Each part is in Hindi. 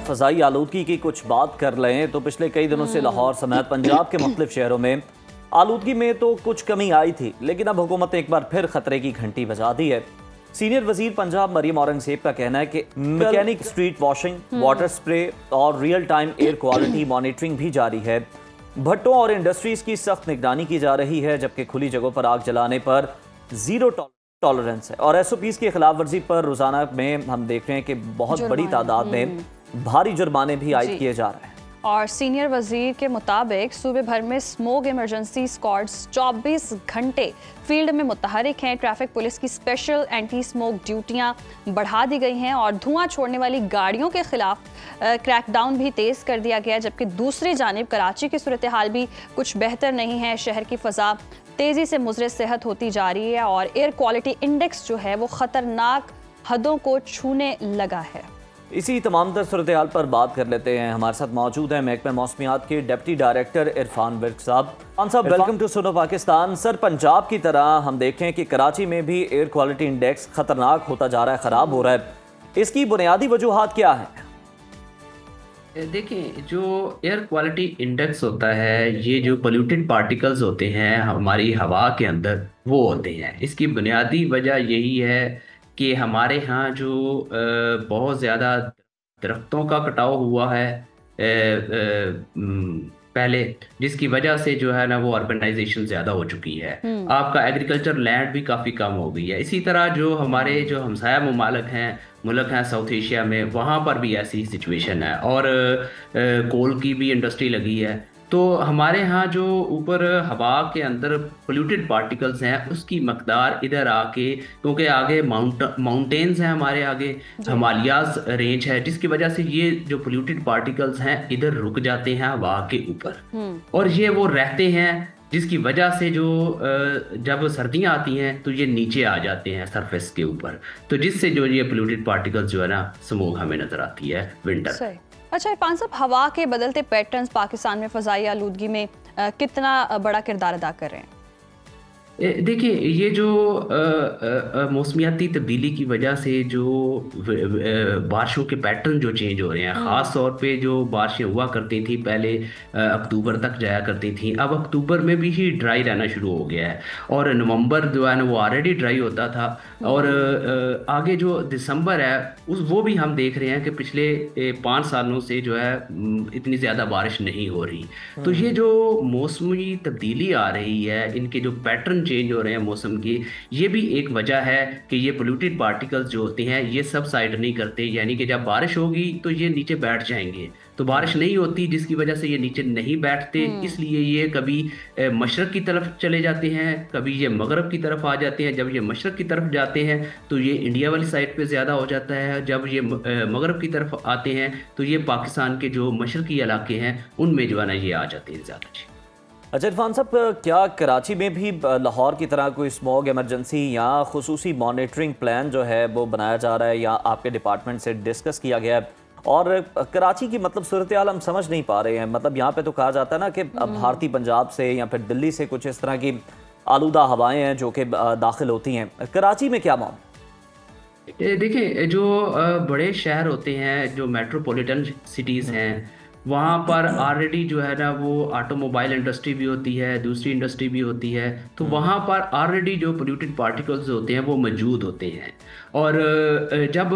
फ़ज़ाई आलूदगी की कुछ बात कर लें तो पिछले कई दिनों से लाहौर समेत पंजाब के मुख्तलिफ शहरों में आलूदगी में तो कुछ कमी आई थी, लेकिन अब हुकूमत ने एक बार फिर खतरे की घंटी बजा दी है। सीनियर वजीर पंजाब मरियम औरंगजेब का कहना है कि mechanic street washing, water spray और real time air quality monitoring भी जारी है। भट्टों और इंडस्ट्रीज की सख्त निगरानी की जा रही है, जबकि खुली जगहों पर आग जलाने पर जीरो टॉलरेंस है और SOPs की खिलाफ वर्जी पर रोजाना में हम देख रहे हैं कि बहुत बड़ी तादाद में भारी जुर्माने भी आयद किए जा रहे हैं। और सीनियर वजीर के मुताबिक सूबे भर में स्मोक इमरजेंसी स्क्वाड्स 24 घंटे फील्ड में मुतहरिक हैं। ट्रैफिक पुलिस की स्पेशल एंटी स्मोक ड्यूटियां बढ़ा दी गई हैं और धुआं छोड़ने वाली गाड़ियों के खिलाफ क्रैकडाउन भी तेज कर दिया गया है। जबकि दूसरी जानिब कराची की सूरत हाल भी कुछ बेहतर नहीं है। शहर की फ़ज़ा तेज़ी से मुज़र सेहत होती जा रही है और एयर क्वालिटी इंडेक्स जो है वो ख़तरनाक हदों को छूने लगा है। इसी तमाम तर सूरत हाल पर बात कर लेते हैं। हमारे साथ मौजूद हैं महकमा मौसमियात के डिप्टी डायरेक्टर इरफान विर्क साहब। वेलकम टू सुनो पाकिस्तान। सर, पंजाब की तरह हम देखें कि कराची में भी एयर क्वालिटी इंडेक्स खतरनाक होता जा रहा है, ख़राब हो रहा है, इसकी बुनियादी वजूहात क्या है? देखिए, जो एयर क्वालिटी इंडेक्स होता है, ये जो पोल्यूटेड पार्टिकल्स होते हैं हमारी हवा के अंदर, वो होते हैं। इसकी बुनियादी वजह यही है कि हमारे यहाँ जो बहुत ज़्यादा दरख्तों का कटाव हुआ है पहले, जिसकी वजह से जो है ना वो अर्बनाइजेशन ज़्यादा हो चुकी है। आपका एग्रीकल्चर लैंड भी काफ़ी कम हो गई है। इसी तरह जो हमारे जो हमसाया मुल्क हैं साउथ एशिया में, वहाँ पर भी ऐसी सिचुएशन है और कोल की भी इंडस्ट्री लगी है। तो हमारे यहाँ जो ऊपर हवा के अंदर पोल्यूटेड पार्टिकल्स हैं, उसकी मकदार इधर आके, क्योंकि आगे माउंटेन्स हैं, हमारे आगे हिमालयाज रेंज है, जिसकी वजह से ये जो पोल्यूटेड पार्टिकल्स हैं इधर रुक जाते हैं हवा के ऊपर और ये वो रहते हैं, जिसकी वजह से जो जब सर्दियाँ आती हैं तो ये नीचे आ जाते हैं सरफेस के ऊपर, तो जिससे जो ये पोल्यूटेड पार्टिकल्स जो है ना स्मोक हमें नजर आती है विंटर। अच्छा इरफान साहब, हवा के बदलते पैटर्न्स पाकिस्तान में फ़ज़ाई आलूदगी में कितना बड़ा किरदार अदा कर रहे हैं? देखिए, ये जो मौसमियाती तब्दीली की वजह से जो बारिशों के पैटर्न जो चेंज हो रहे हैं, ख़ास तौर पे जो बारिशें हुआ करती थी पहले अक्टूबर तक जाया करती थी, अब अक्टूबर में भी ही ड्राई रहना शुरू हो गया है और नवंबर जो है ना वो ऑलरेडी ड्राई होता था और आगे जो दिसंबर है वो भी हम देख रहे हैं कि पिछले 5 सालों से जो है इतनी ज़्यादा बारिश नहीं हो रही। तो ये जो मौसमी तब्दीली आ रही है, इनके जो पैटर्न चेंज हो रहे हैं मौसम की, ये भी एक वजह है कि ये पोल्यूटेड पार्टिकल्स जो होते हैं ये सब साइड नहीं करते, यानी कि जब बारिश होगी तो ये नीचे बैठ जाएंगे, तो बारिश नहीं होती जिसकी वजह से ये नीचे नहीं बैठते, इसलिए ये कभी मशरक की तरफ चले जाते हैं, कभी ये मगरब की तरफ आ जाते हैं। जब ये मशरक की तरफ जाते हैं तो ये इंडिया वाली साइड पे ज़्यादा हो जाता है, जब ये मगरब की तरफ आते हैं तो ये पाकिस्तान के जो मशरकी इलाके हैं उनमें जो है ना ये आ जाते हैं ज़्यादा। अच्छा इरफान साहब, क्या कराची में भी लाहौर की तरह कोई स्मॉग इमरजेंसी या खुसूसी मॉनिटरिंग प्लान जो है वो बनाया जा रहा है या आपके डिपार्टमेंट से डिस्कस किया गया है? और कराची की मतलब सूरत हाल हम समझ नहीं पा रहे हैं। मतलब यहाँ पे तो कहा जाता है ना कि भारतीय पंजाब से या फिर दिल्ली से कुछ इस तरह की आलूदा हवाएं हैं जो कि दाखिल होती हैं। कराची में क्या मामला? देखिए, जो बड़े शहर होते हैं, जो मेट्रोपॉलिटन सिटीज़ हैं, वहाँ पर ऑलरेडी जो है ना वो ऑटोमोबाइल इंडस्ट्री भी होती है, दूसरी इंडस्ट्री भी होती है, तो वहाँ पर ऑलरेडी जो पोल्यूटेड पार्टिकल्स होते हैं वो मौजूद होते हैं और जब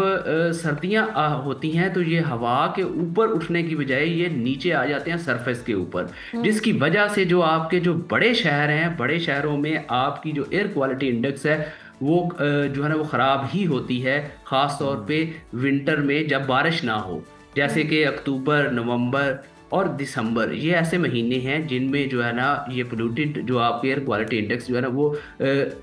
सर्दियाँ होती हैं तो ये हवा के ऊपर उठने की बजाय ये नीचे आ जाते हैं सरफेस के ऊपर, जिसकी वजह से जो आपके जो बड़े शहर हैं, बड़े शहरों में आपकी जो एयर क्वालिटी इंडेक्स है वो जो है ना वो ख़राब ही होती है, ख़ास तौर पे विंटर में जब बारिश ना हो, जैसे कि अक्टूबर, नवंबर और दिसंबर, ये ऐसे महीने हैं जिनमें जो है ना ये पोल्यूटेड जो आपके एयर क्वालिटी इंडेक्स जो है ना वो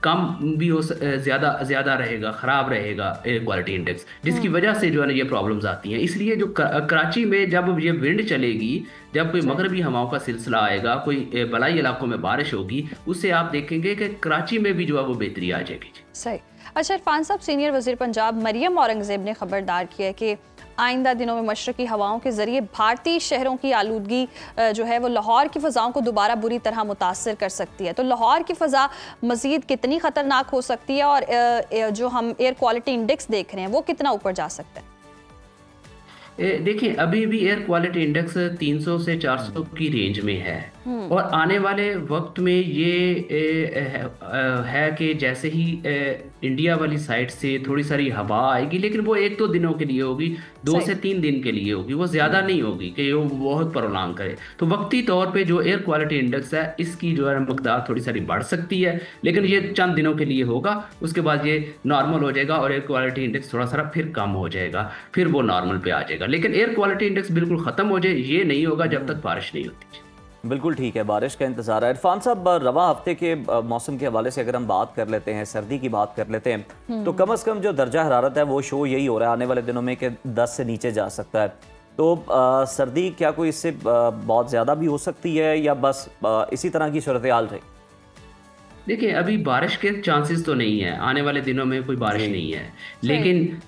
कम भी हो, ज़्यादा रहेगा, ख़राब रहेगा एयर क्वालिटी इंडेक्स, जिसकी वजह से जो है ना ये प्रॉब्लम्स आती हैं। इसलिए जो कराची में जब ये विंड चलेगी, जब कोई मगरबी हवाओं का सिलसिला आएगा, कोई बलाई इलाकों में बारिश होगी, उससे आप देखेंगे कि कराची में भी जो है वो बेहतरी आ जाएगी। सही। अच्छा इरफान साहब, सीनियर वज़ीर पंजाब मरियम औरंगजेब ने खबरदार किया है कि आइंदा दिनों में मशरकी हवाओं के ज़रिए भारतीय शहरों की आलूदगी जो है वो लाहौर की फ़ज़ाओं को दोबारा बुरी तरह मुतासर कर सकती है। तो लाहौर की फ़ज़ा मज़ीद कितनी ख़तरनाक हो सकती है और जो हम एयर क्वालिटी इंडेक्स देख रहे हैं वो कितना ऊपर जा सकता है? देखिए अभी भी एयर क्वालिटी इंडेक्स 300 से 400 की रेंज में है, और आने वाले वक्त में ये है कि जैसे ही इंडिया वाली साइड से थोड़ी सारी हवा आएगी, लेकिन वो 1-2 दिनों के लिए होगी, 2 से 3 दिन के लिए होगी, वो ज़्यादा नहीं होगी कि वो बहुत प्रोलॉन्ग करे। तो वक्ती तौर पे जो एयर क्वालिटी इंडेक्स है इसकी जो है मकदार थोड़ी सारी बढ़ सकती है, लेकिन ये चंद दिनों के लिए होगा, उसके बाद ये नॉर्मल हो जाएगा और एयर क्वालिटी इंडेक्स थोड़ा सा फिर कम हो जाएगा, फिर वो नॉर्मल पे आ जाएगा। लेकिन एयर क्वालिटी इंडेक्स बिल्कुल ख़त्म हो जाए ये नहीं होगा जब तक बारिश नहीं होती। बिल्कुल ठीक है, बारिश का इंतजार है। इरफान साहब, रवा हफ्ते के मौसम के हवाले से अगर हम बात कर लेते हैं, सर्दी की बात कर लेते हैं, तो कम से कम जो दर्जा हरारत है वो शो यही हो रहा है आने वाले दिनों में कि 10 से नीचे जा सकता है। तो सर्दी क्या कोई इससे बहुत ज़्यादा भी हो सकती है या बस इसी तरह की सूरत हाल रही? देखिए अभी बारिश के चांसेस तो नहीं है, आने वाले दिनों में कोई बारिश नहीं है, लेकिन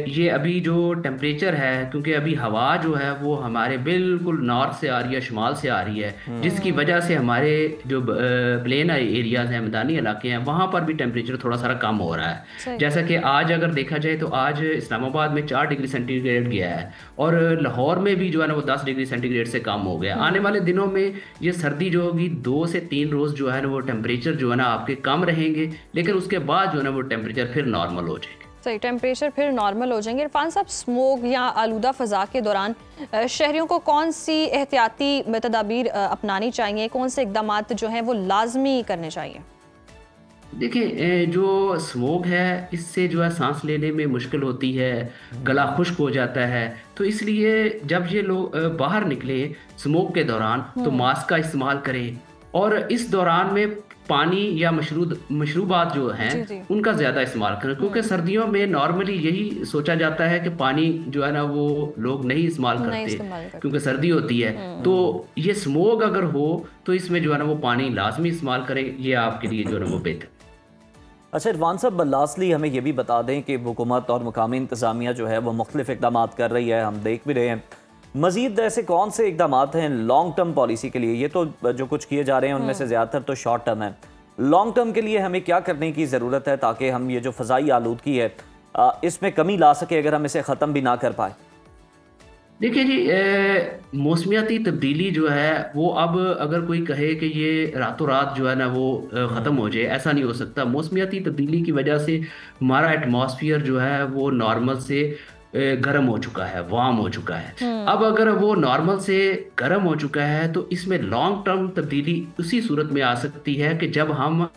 ये अभी जो टेम्परेचर है, क्योंकि अभी हवा जो है वो हमारे बिल्कुल नॉर्थ से आ रही है, शुमाल से आ रही है, जिसकी वजह से हमारे जो प्लेन एरियाज हैं, मैदानी इलाके हैं, वहाँ पर भी टेम्परेचर थोड़ा सा कम हो रहा है। जैसा कि आज अगर देखा जाए तो आज इस्लामाबाद में 4 डिग्री सेंटीग्रेड गया है, और लाहौर में भी जो है ना वो 10 डिग्री सेंटीग्रेड से कम हो गया। आने वाले दिनों में ये सर्दी जो होगी 2 से 3 रोज़ जो है ना वो टेम्परेचर जो है ना आपके कम रहेंगे, लेकिन उसके बाद जो है ना वो टेम्परेचर फिर नॉर्मल हो जाएंगे। सही, टेम्परेचर फिर नॉर्मल हो जाएंगे। इरफान साहब, स्मोग या आलूदा फ़ज़ा के दौरान शहरियों को कौन सी एहतियाती तदाबीर अपनानी चाहिए, कौन से इक़दाम जो हैं वो लाजमी करने चाहिए? देखिए जो स्मोक है इससे जो है सांस लेने में मुश्किल होती है, गला खुश्क हो जाता है, तो इसलिए जब ये लोग बाहर निकले स्मोक के दौरान तो मास्क का इस्तेमाल करें, और इस दौरान में पानी या मशरूबात जो हैं उनका ज़्यादा इस्तेमाल करें, क्योंकि सर्दियों में नॉर्मली यही सोचा जाता है कि पानी जो है ना वो लोग नहीं इस्तेमाल करते क्योंकि सर्दी होती है। तो ये स्मोक अगर हो तो इसमें जो है ना वो पानी लाजमी इस्तेमाल करें, ये आपके लिए जो है ना वो बेहतर। अच्छा इरफान साहब, लास्टली हमें ये भी बता दें कि हुकूमत और मुकामी इंतज़ामिया जो है वो मुख्तलिफ इक़दाम कर रही है, हम देख भी रहे हैं। मज़ीद ऐसे कौन से इक़दाम हैं लॉन्ग टर्म पॉलिसी के लिए? ये तो जो कुछ किए जा रहे हैं उनमें से ज़्यादातर तो शॉर्ट टर्म है, लॉन्ग टर्म के लिए हमें क्या करने की ज़रूरत है ताकि हम ये जो फ़ज़ाई आलूदगी है इसमें कमी ला सके, अगर हम इसे ख़त्म भी ना कर पाए? देखिए जी, मौसमियाती तब्दीली जो है वो अब अगर कोई कहे कि ये रातों रात जो है ना वो ख़त्म हो जाए, ऐसा नहीं हो सकता। मौसमियाती तब्दीली की वजह से हमारा एटमॉस्फेयर जो है वो नॉर्मल से गर्म हो चुका है, वार्म हो चुका है। अब अगर वो नॉर्मल से गर्म हो चुका है तो इसमें लॉन्ग टर्म तब्दीली उसी सूरत में आ सकती है कि जब हम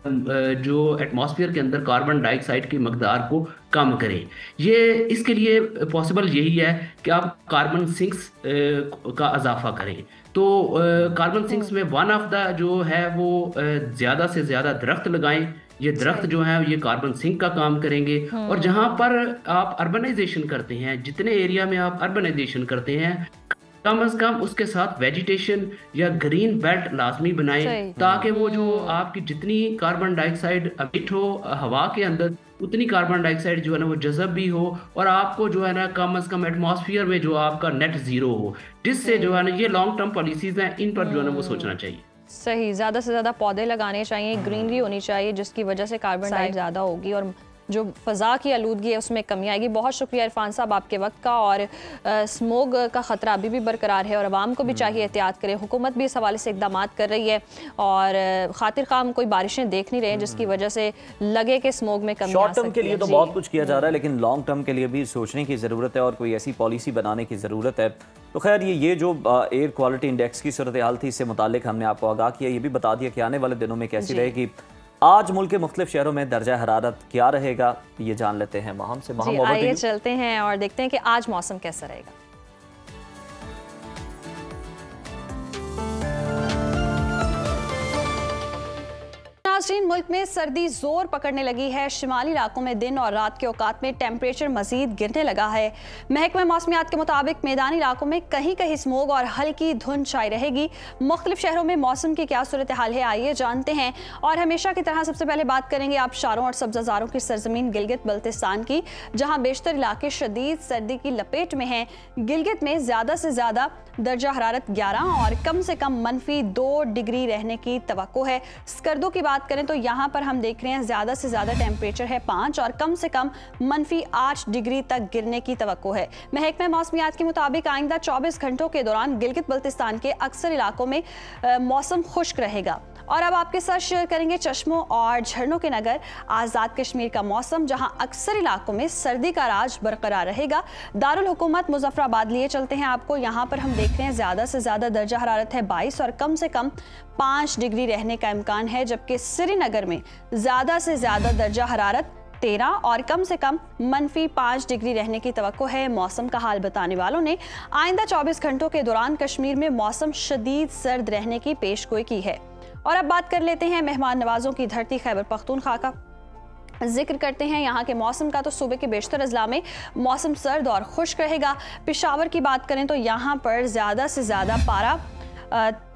जो एटमॉस्फेयर के अंदर कार्बन डाइऑक्साइड की मकदार को कम करें। ये इसके लिए पॉसिबल यही है कि आप कार्बन सिंक्स का इजाफा करें। तो कार्बन सिंक्स में वन ऑफ द जो है वो ज़्यादा से ज़्यादा दरख्त लगाएं। ये दरख्त जो है ये कार्बन सिंक का काम करेंगे। और जहाँ पर आप अर्बनाइजेशन करते हैं, जितने एरिया में आप अर्बनाइजेशन करते हैं, कम से कम उसके साथ वेजिटेशन या ग्रीन बेल्ट लाजमी बनाएं, ताकि वो जो आपकी जितनी कार्बन डाइऑक्साइड एमिट हो हवा के अंदर, उतनी कार्बन डाइऑक्साइड जो है ना वो जज़ब भी हो, और आपको जो है ना कम से कम एटमॉस्फेयर में जो आपका नेट जीरो हो, जिससे जो है ना ये लॉन्ग टर्म पॉलिसीज हैं, इन पर जो है ना वो सोचना चाहिए। सही, ज़्यादा से ज़्यादा पौधे लगाने चाहिए, ग्रीनरी होनी चाहिए, जिसकी वजह से कार्बन डाइऑक्साइड ज़्यादा होगी और जो फ़ज़ा की आलूदगी है उसमें कमी आएगी। बहुत शुक्रिया इरफान साहब आपके वक्त का। और स्मोग का ख़तरा अभी भी बरकरार है और आवाम को भी चाहिए एहतियात करें। हुकूमत भी इस हवाले से इक़दाम कर रही है और खातिर खाम कोई बारिशें देख नहीं रहे जिसकी वजह से लगे कि स्मोग में कमी। शॉर्ट टर्म के लिए तो बहुत कुछ किया जा रहा है, लेकिन लॉन्ग टर्म के लिए भी सोचने की ज़रूरत है और कोई ऐसी पॉलिसी बनाने की ज़रूरत है। तो खैर ये जो एयर क्वालिटी इंडेक्स की सूरत हाल थी, इससे मुतालिक हमने आपको आगाह किया, ये भी बता दिया कि आने वाले दिनों में कैसी रहेगी। आज मुल्क के मुख्तलिफ शहरों में दर्जा हरारत क्या रहेगा, ये जान लेते हैं वहां से। आइए चलते हैं और देखते हैं कि आज मौसम कैसा रहेगा। नाज़रीन, मुल्क में सर्दी जोर पकड़ने लगी है। शिमाली इलाकों में दिन और रात के औकात में टेम्परेचर मजीद गिरने लगा है। महकमा मौसमियात के मुताबिक मैदानी इलाकों में कहीं कहीं स्मोग और हल्की धुंध छाई रहेगी। मुख्तलिफ शहरों में मौसम की क्या सूरत हाल है, आइए जानते हैं। और हमेशा की तरह सबसे पहले बात करेंगे आबशारों और सब्जाजारों की सरजमीन गिलगित बल्तिस्तान की, जहाँ बेशतर इलाके शदीद सर्दी की लपेट में हैं। गिलगित में ज़्यादा से ज़्यादा दर्जा हरारत 11 और कम से कम -2 डिग्री रहने की तवक्को है। स्कर्दों की बात करें करें तो यहाँ पर हम देख रहे हैं ज़्यादा से ज़्यादा टेम्परेचर है 5 और कम से कम -8 डिग्री तक गिरने की तवक्को है। महकमे मौसमियात के मुताबिक आइंदा 24 घंटों के दौरान गिलगित बल्तिस्तान के अक्सर इलाकों में मौसम खुश्क रहेगा। और अब आपके साथ शेयर करेंगे चश्मों और झरनों के नगर आज़ाद कश्मीर का मौसम, जहां अक्सर इलाकों में सर्दी का राज बरकरार रहेगा। दारुल हुकूमत मुजफ्फराबाद लिए चलते हैं आपको। यहां पर हम देख रहे हैं ज़्यादा से ज़्यादा दर्जा हरारत है 22 और कम से कम 5 डिग्री रहने का इम्कान है, जबकि श्रीनगर में ज़्यादा से ज़्यादा दर्जा हरारत 13 और कम से कम -5 डिग्री रहने की तवक्को है। मौसम का हाल बताने वालों ने आइंदा 24 घंटों के दौरान कश्मीर में मौसम शदीद सर्द रहने की पेशगोई की है। और अब बात कर लेते हैं मेहमान नवाजों की धरती खैबर पख्तूनख्वा का। जिक्र करते हैं यहाँ के मौसम का, तो सूबे के बेशतर अजला में मौसम सर्द और खुश्क रहेगा। पेशावर की बात करें तो यहाँ पर ज़्यादा से ज़्यादा पारा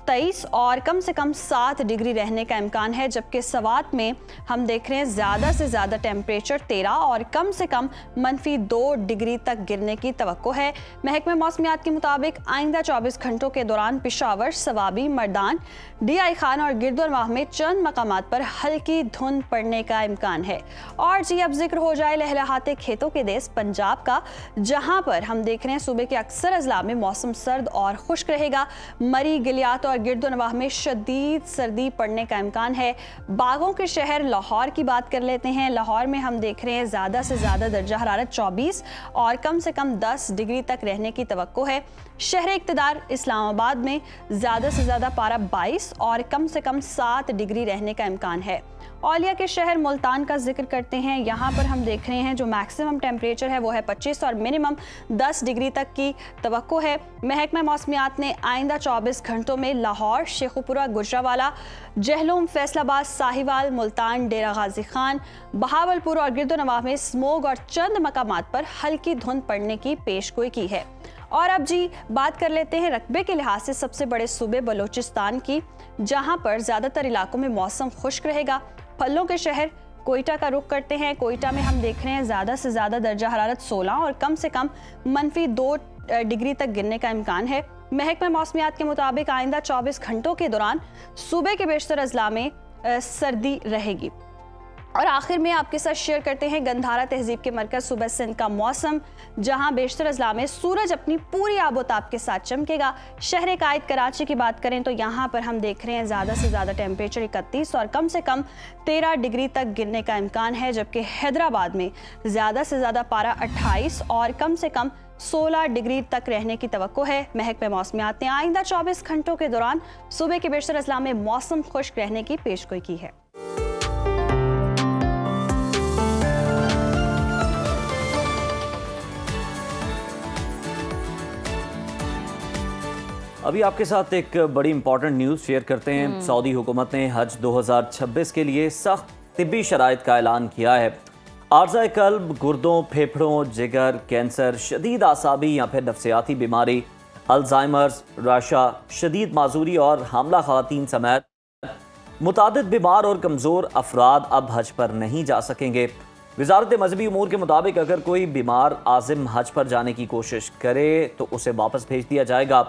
23 और कम से कम 7 डिग्री रहने का इम्कान है, जबकि सवात में हम देख रहे हैं ज़्यादा से ज़्यादा टेम्परेचर 13 और कम से कम -2 डिग्री तक गिरने की तवक्को है। महकमे मौसमियात के मुताबिक आइंदा 24 घंटों के दौरान पेशावर, सवाबी, मर्दान, DI खान और गिरदुनवाह में चंद मकामात पर हल्की धुंध पड़ने का इम्कान है। और जी अब जिक्र हो जाए लहलहाते खेतों के देश पंजाब का, जहाँ पर हम देख रहे हैं सूबे के अक्सर अजला में मौसम सर्द और खुश्क रहेगा। मरी, गिलियात और गिरदुनवाह में शदीद सर्दी पड़ने का इम्कान है। बागों के शहर लाहौर की बात कर लेते हैं। लाहौर में हम देख रहे हैं ज़्यादा से ज़्यादा दर्जा हरारत 24 और कम से कम 10 डिग्री तक रहने की तवक्को है। शहर इक़्तिदार इस्लामाबाद में ज़्यादा से ज़्यादा पारा 22 और कम से कम 7 डिग्री रहने का इम्कान है। औलिया के शहर मुल्तान का जिक्र करते हैं। यहाँ पर हम देख रहे हैं जो मैक्सिमम टेम्परेचर है वो है 25 और मिनिमम 10 डिग्री तक की तवक्को है। महकमा मौसमियात ने आइंदा 24 घंटों में लाहौर, शेखुपुरा, गुजरावाला, जहलुम, फैसलाबाद, साहिवाल, मुल्तान, डेरा गाजी खान, बहावलपुर और गिरदुनवाह में स्मोग और चंद मकामात पर हल्की धुंध पड़ने की पेशगोई की है। और अब जी बात कर लेते हैं रकबे के लिहाज से सबसे बड़े सूबे बलूचिस्तान की, जहां पर ज़्यादातर इलाकों में मौसम खुश्क रहेगा। फलों के शहर कोयटा का रुख करते हैं। कोयटा में हम देख रहे हैं ज़्यादा से ज़्यादा दर्जा हरारत 16 और कम से कम -2 डिग्री तक गिरने का इम्कान है। महकमा मौसमियात के मुताबिक आइंदा 24 घंटों के दौरान सूबे के बेशतर अजला में सर्दी रहेगी। और आखिर में आपके साथ शेयर करते हैं गंधारा तहजीब के मरकज सूबा सिंध का मौसम, जहां बेशतर अजला में सूरज अपनी पूरी आबोताब के साथ चमकेगा। शहर कायद कराची की बात करें तो यहाँ पर हम देख रहे हैं ज़्यादा से ज़्यादा टेम्परेचर 31 और कम से कम 13 डिग्री तक गिरने का इम्कान है, जबकि हैदराबाद में ज़्यादा से ज़्यादा पारा 28 और कम से कम 16 डिग्री तक रहने की तवक्को है। महकमे मौसमियात ने आइंदा 24 घंटों के दौरान सूबे के बेशतर अजला में मौसम खुश्क रहने की पेशगोई की है। अभी आपके साथ एक बड़ी इंपॉर्टेंट न्यूज़ शेयर करते हैं। सऊदी हुकूमत ने हज 2026 के लिए सख्त तिब्बी शराइत का ऐलान किया है। आर्ज़ाए कल्ब, गुर्दों, फेफड़ों, जिगर, कैंसर, शदीद आसाबी या फिर नफ्सियाती बीमारी, अल्जाइमर्स, राशा, शदीद माजूरी और हामला ख़वातीन समेत मुतादिद बीमार और कमज़ोर अफराद अब हज पर नहीं जा सकेंगे। वजारत मजहबी उमूर के मुताबिक अगर कोई बीमार आज़िम हज पर जाने की कोशिश करे तो उसे वापस भेज दिया जाएगा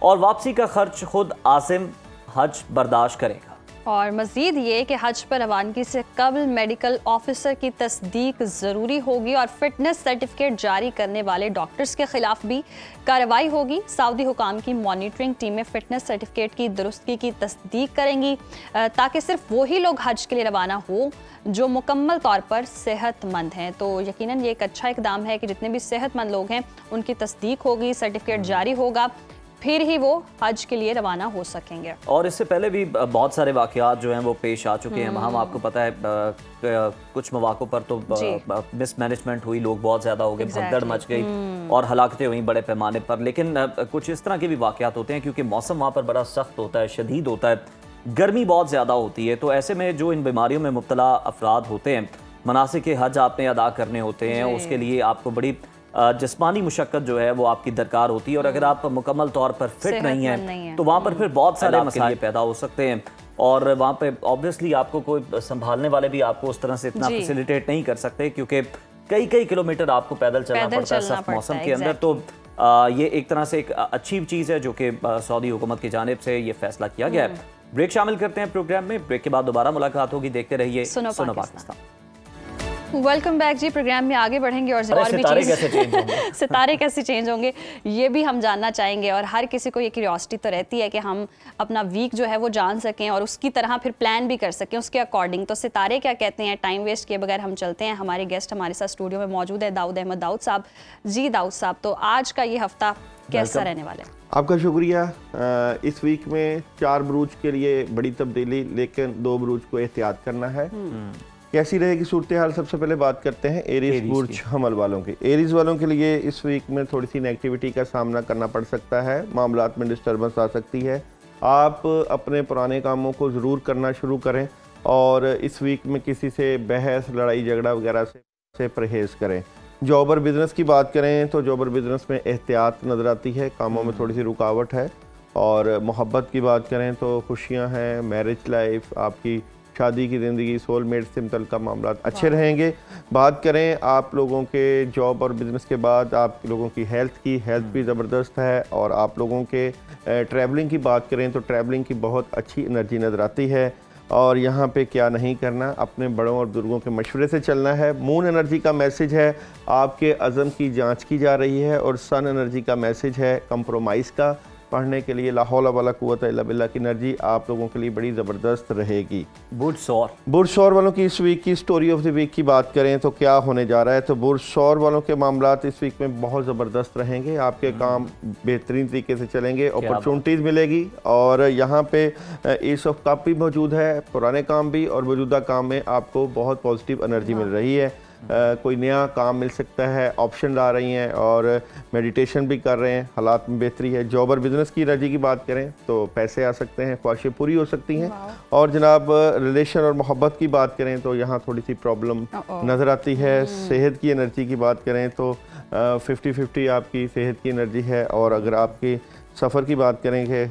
और वापसी का खर्च खुद आज़िम हज बर्दाश्त करेगा। और मज़ीद ये कि हज पर रवानगी से कबल मेडिकल ऑफिसर की तस्दीक ज़रूरी होगी और फिटनेस सर्टिफिकेट जारी करने वाले डॉक्टर्स के खिलाफ भी कार्रवाई होगी। सऊदी हुकाम की मॉनिटरिंग टीमें फिटनेस सर्टिफिकेट की दुरुस्तगी की तस्दीक करेंगी ताकि सिर्फ वही लोग हज के लिए रवाना हो जो मुकम्मल तौर पर सेहतमंद हैं। तो यकीनन ये एक अच्छा इकदाम है कि जितने भी सेहतमंद लोग हैं उनकी तस्दीक होगी, सर्टिफिकेट जारी होगा, फिर ही वो हज के लिए रवाना हो सकेंगे। और इससे पहले भी बहुत सारे वाक़यात जो हैं वो पेश आ चुके हैं। वहाँ आपको पता है कुछ मौक़ों पर तो मिसमैनेजमेंट हुई, लोग बहुत ज़्यादा हो गए, भगदड़ मच गई और हलाकतें हुई बड़े पैमाने पर। लेकिन कुछ इस तरह के भी वाक़यात होते हैं क्योंकि मौसम वहाँ पर बड़ा सख्त होता है, शदीद होता है, गर्मी बहुत ज़्यादा होती है। तो ऐसे में जो इन बीमारियों में मुब्तला अफराद होते हैं, मनासिक हज आपने अदा करने होते हैं, उसके लिए आपको बड़ी जिस्मानी मुशक्कत जो है वो आपकी दरकार होती है। और अगर आप मुकम्मल तौर पर फिट नहीं है तो वहाँ पर फिर बहुत सारे मसाइल पैदा हो सकते हैं और वहाँ पे ऑब्वियसली आपको कोई संभालने वाले भी आपको उस तरह से इतना फैसिलिटेट नहीं कर सकते क्योंकि कई किलोमीटर आपको पैदल चलना पड़ता है सख्त मौसम के अंदर। तो ये एक तरह से एक अच्छी चीज़ है जो कि सऊदी हुकूमत की जानिब से ये फैसला किया गया है। ब्रेक शामिल करते हैं प्रोग्राम में। ब्रेक के बाद दोबारा मुलाकात होगी। देखते रहिए सुनो पाकिस्तान। वेलकम बैक जी। प्रोग्राम में आगे बढ़ेंगे और भी सितारे कैसे चेंज होंगे ये भी हम जानना चाहेंगे। और हर किसी को ये क्यूरियोसिटी तो रहती है कि हम अपना वीक जो है वो जान सकें और उसकी तरह फिर प्लान भी कर सकें उसके अकॉर्डिंग। तो सितारे क्या कहते हैं, टाइम वेस्ट किए बगैर हम चलते हैं। हमारे गेस्ट हमारे साथ स्टूडियो में मौजूद है दाऊद अहमद दाऊद साहब। जी दाऊद साहब, तो आज का ये हफ्ता कैसा रहने वाला है? आपका शुक्रिया। इस वीक में 4 बुरूज के लिए बड़ी तब्दीली, लेकिन 2 बुरूज को एहतियात करना है। कैसी रहेगी सूरत हाल? सबसे पहले बात करते हैं एरीज बुर्ज हमल वालों की। एरीज वालों के लिए इस वीक में थोड़ी सी नेगेटिविटी का सामना करना पड़ सकता है, मामलात में डिस्टर्बेंस आ सकती है। आप अपने पुराने कामों को ज़रूर करना शुरू करें और इस वीक में किसी से बहस, लड़ाई झगड़ा वगैरह से परहेज़ करें। जॉब और बिज़नेस की बात करें तो जॉब और बिज़नेस में एहतियात नज़र आती है, कामों में थोड़ी सी रुकावट है। और मोहब्बत की बात करें तो खुशियाँ हैं, मैरिज लाइफ, आपकी शादी की ज़िंदगी, सोलमेट से मुतल्लिक़ मामला अच्छे रहेंगे। बात करें आप लोगों के जॉब और बिज़नेस के बाद आप लोगों की हेल्थ भी ज़बरदस्त है। और आप लोगों के ट्रैवलिंग की बात करें तो ट्रैवलिंग की बहुत अच्छी एनर्जी नज़र आती है। और यहाँ पे क्या नहीं करना, अपने बड़ों और बुजुर्गों के मशवरे से चलना है। मून एनर्जी का मैसेज है आपके अज़म की जांच की जा रही है। और सन एनर्जी का मैसेज है कंप्रोमाइज़ का। पढ़ने के लिए ला हौला वला कुव्वता इल्ला बिल्लाह की एनर्जी आप लोगों के लिए बड़ी ज़बरदस्त रहेगी। बुर्ज सौर वालों की इस वीक की स्टोरी ऑफ द वीक की बात करें तो क्या होने जा रहा है, तो बुर्ज सौर वालों के मामलात इस वीक में बहुत ज़बरदस्त रहेंगे। आपके काम बेहतरीन तरीके से चलेंगे, अपॉर्चुनिटीज़ मिलेगी। और यहाँ पे एस ऑफ कप भी मौजूद है, पुराने काम भी और मौजूदा काम में आपको बहुत पॉजिटिव एनर्जी मिल रही है। कोई नया काम मिल सकता है, ऑप्शन आ रही हैं और मेडिटेशन भी कर रहे हैं, हालात में बेहतरी है। जॉब और बिज़नेस की एनर्जी की बात करें तो पैसे आ सकते हैं, ख्वाहिशें पूरी हो सकती हैं। और जनाब रिलेशन और मोहब्बत की बात करें तो यहाँ थोड़ी सी प्रॉब्लम नज़र आती है। सेहत की एनर्जी की बात करें तो 50-50 आपकी सेहत की एनर्जी है। और अगर आपकी सफ़र की बात करें कि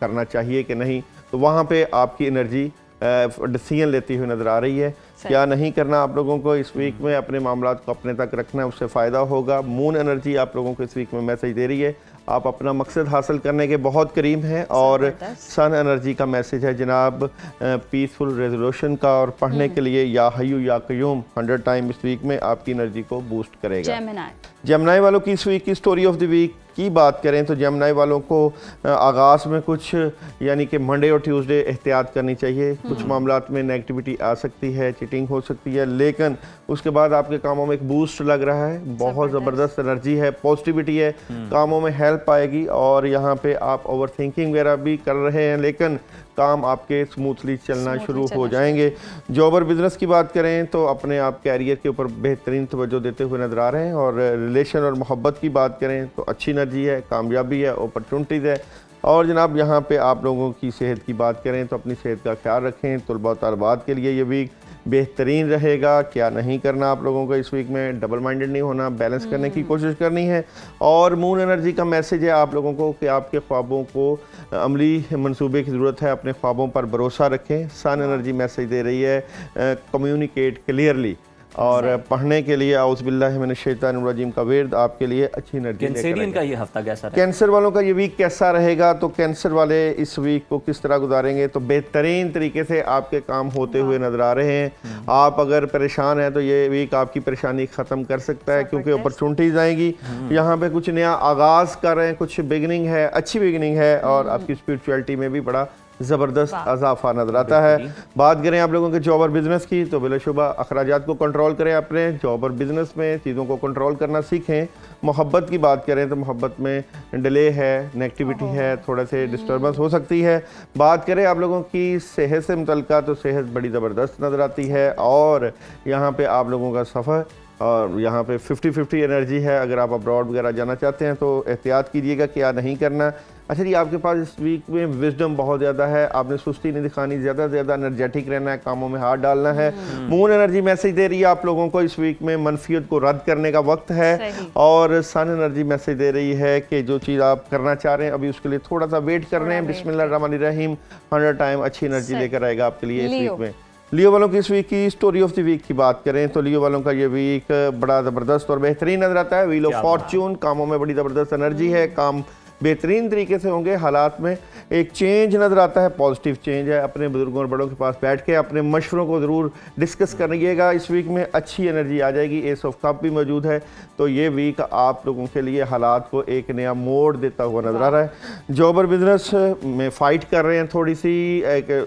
करना चाहिए कि नहीं, तो वहाँ पे आपकी एनर्जी डिसीजन लेती हुई नज़र आ रही है। क्या नहीं करना आप लोगों को इस वीक में, अपने मामलात को अपने तक रखना है, उससे फ़ायदा होगा। मून एनर्जी आप लोगों को इस वीक में मैसेज दे रही है, आप अपना मकसद हासिल करने के बहुत करीब हैं। और सन एनर्जी का मैसेज है जनाब पीसफुल रेजोल्यूशन का। और पढ़ने के लिए या हय्यू या क़य्यूम 100 टाइम इस वीक में आपकी एनर्जी को बूस्ट करेगा। जेमिनी वालों की इस वीक की स्टोरी ऑफ द वीक की बात करें तो जेमिनी वालों को आगाज़ में कुछ यानी कि मंडे और ट्यूसडे एहतियात करनी चाहिए। कुछ मामलात में नेगेटिविटी आ सकती है, चिटिंग हो सकती है, लेकिन उसके बाद आपके कामों में एक बूस्ट लग रहा है। बहुत ज़बरदस्त एनर्जी है, पॉजिटिविटी है, कामों में हेल्प आएगी। और यहाँ पे आप ओवर थिंकिंग वगैरह भी कर रहे हैं, लेकिन काम आपके स्मूथली चलना शुरू हो जाएंगे। जॉब और बिज़नेस की बात करें तो अपने आप कैरियर के ऊपर बेहतरीन तवज्जो देते हुए नज़र आ रहे हैं। और रिलेशन और मोहब्बत की बात करें तो अच्छी एनर्जी है, कामयाबी है, अपॉर्चुनिटीज़ है। और जनाब यहाँ पे आप लोगों की सेहत की बात करें तो अपनी सेहत का ख्याल रखें। तलबा और तालिबात के लिए ये वीक बेहतरीन रहेगा। क्या नहीं करना आप लोगों को इस वीक में, डबल माइंडेड नहीं होना, बैलेंस करने की कोशिश करनी है। और मून एनर्जी का मैसेज है आप लोगों को कि आपके ख्वाबों को अमली मंसूबे की ज़रूरत है, अपने ख्वाबों पर भरोसा रखें। सन एनर्जी मैसेज दे रही है कम्युनिकेट क्लियरली। और पढ़ने के लिए औज़ुबिल्लाहि मिनश्शैतानिर्रजीम का विर्द आपके लिए अच्छी एनर्जी। कैंसरियन का ये हफ्ता कैसा रहेगा? कैंसर वालों का ये वीक कैसा रहेगा, तो कैंसर वाले इस वीक को किस तरह गुजारेंगे, तो बेहतरीन तरीके से आपके काम होते हुए नजर आ रहे हैं। आप अगर परेशान हैं तो ये वीक आपकी परेशानी ख़त्म कर सकता है, क्योंकि अपॉर्चुनिटीज़ आएंगी। यहाँ पे कुछ नया आगाज़ कर रहे हैं, कुछ बिगनिंग है, अच्छी बिगनिंग है। और आपकी स्पिरिचुअलिटी में भी बड़ा ज़बरदस्त इजाफा नजर आता है। बात करें आप लोगों के जॉब और बिज़नेस की तो बिलाशुबा अखराजात को कंट्रोल करें, अपने जॉब और बिज़नेस में चीज़ों को कंट्रोल करना सीखें। मोहब्बत की बात करें तो मोहब्बत में डिले है, नेगेटिविटी है, थोड़े से डिस्टर्बेंस हो सकती है। बात करें आप लोगों की सेहत से मुतल्लिका तो सेहत बड़ी ज़बरदस्त नज़र आती है। और यहाँ पे आप लोगों का सफ़र और यहाँ पे 50-50 एनर्जी है। अगर आप अब्रॉड वगैरह जाना चाहते हैं तो एहतियात कीजिएगा, क्या नहीं करना। अच्छा जी, आपके पास इस वीक में विजडम बहुत ज़्यादा है, आपने सुस्ती नहीं दिखानी, ज़्यादा से ज़्यादा एनर्जेटिक रहना है, कामों में हाथ डालना है। मून एनर्जी मैसेज दे रही है आप लोगों को इस वीक में मनफियत को रद्द करने का वक्त है। और सन एनर्जी मैसेज दे रही है कि जो चीज़ आप करना चाह रहे हैं अभी उसके लिए थोड़ा सा वेट कर रहे हैं। बिस्मिल्लाहिर्रहमानिर्रहीम 100 टाइम अच्छी एनर्जी लेकर आएगा आपके लिए इस वीक में। लियो वालों की इस वीक की स्टोरी ऑफ द वीक की बात करें तो लियो वालों का ये वीक बड़ा ज़बरदस्त और बेहतरीन नजर आता है। व्हील ऑफ फॉर्च्यून, कामों में बड़ी ज़बरदस्त एनर्जी है, काम बेहतरीन तरीके से होंगे। हालात में एक चेंज नज़र आता है, पॉजिटिव चेंज है। अपने बुजुर्गों और बड़ों के पास बैठ के अपने मशवरों को ज़रूर डिस्कस करिएगा। इस वीक में अच्छी एनर्जी आ जाएगी। एस ऑफ कप भी मौजूद है, तो ये वीक आप लोगों के लिए हालात को एक नया मोड़ देता हुआ नज़र आ रहा है। जॉब और बिजनेस में फ़ाइट कर रहे हैं थोड़ी सी,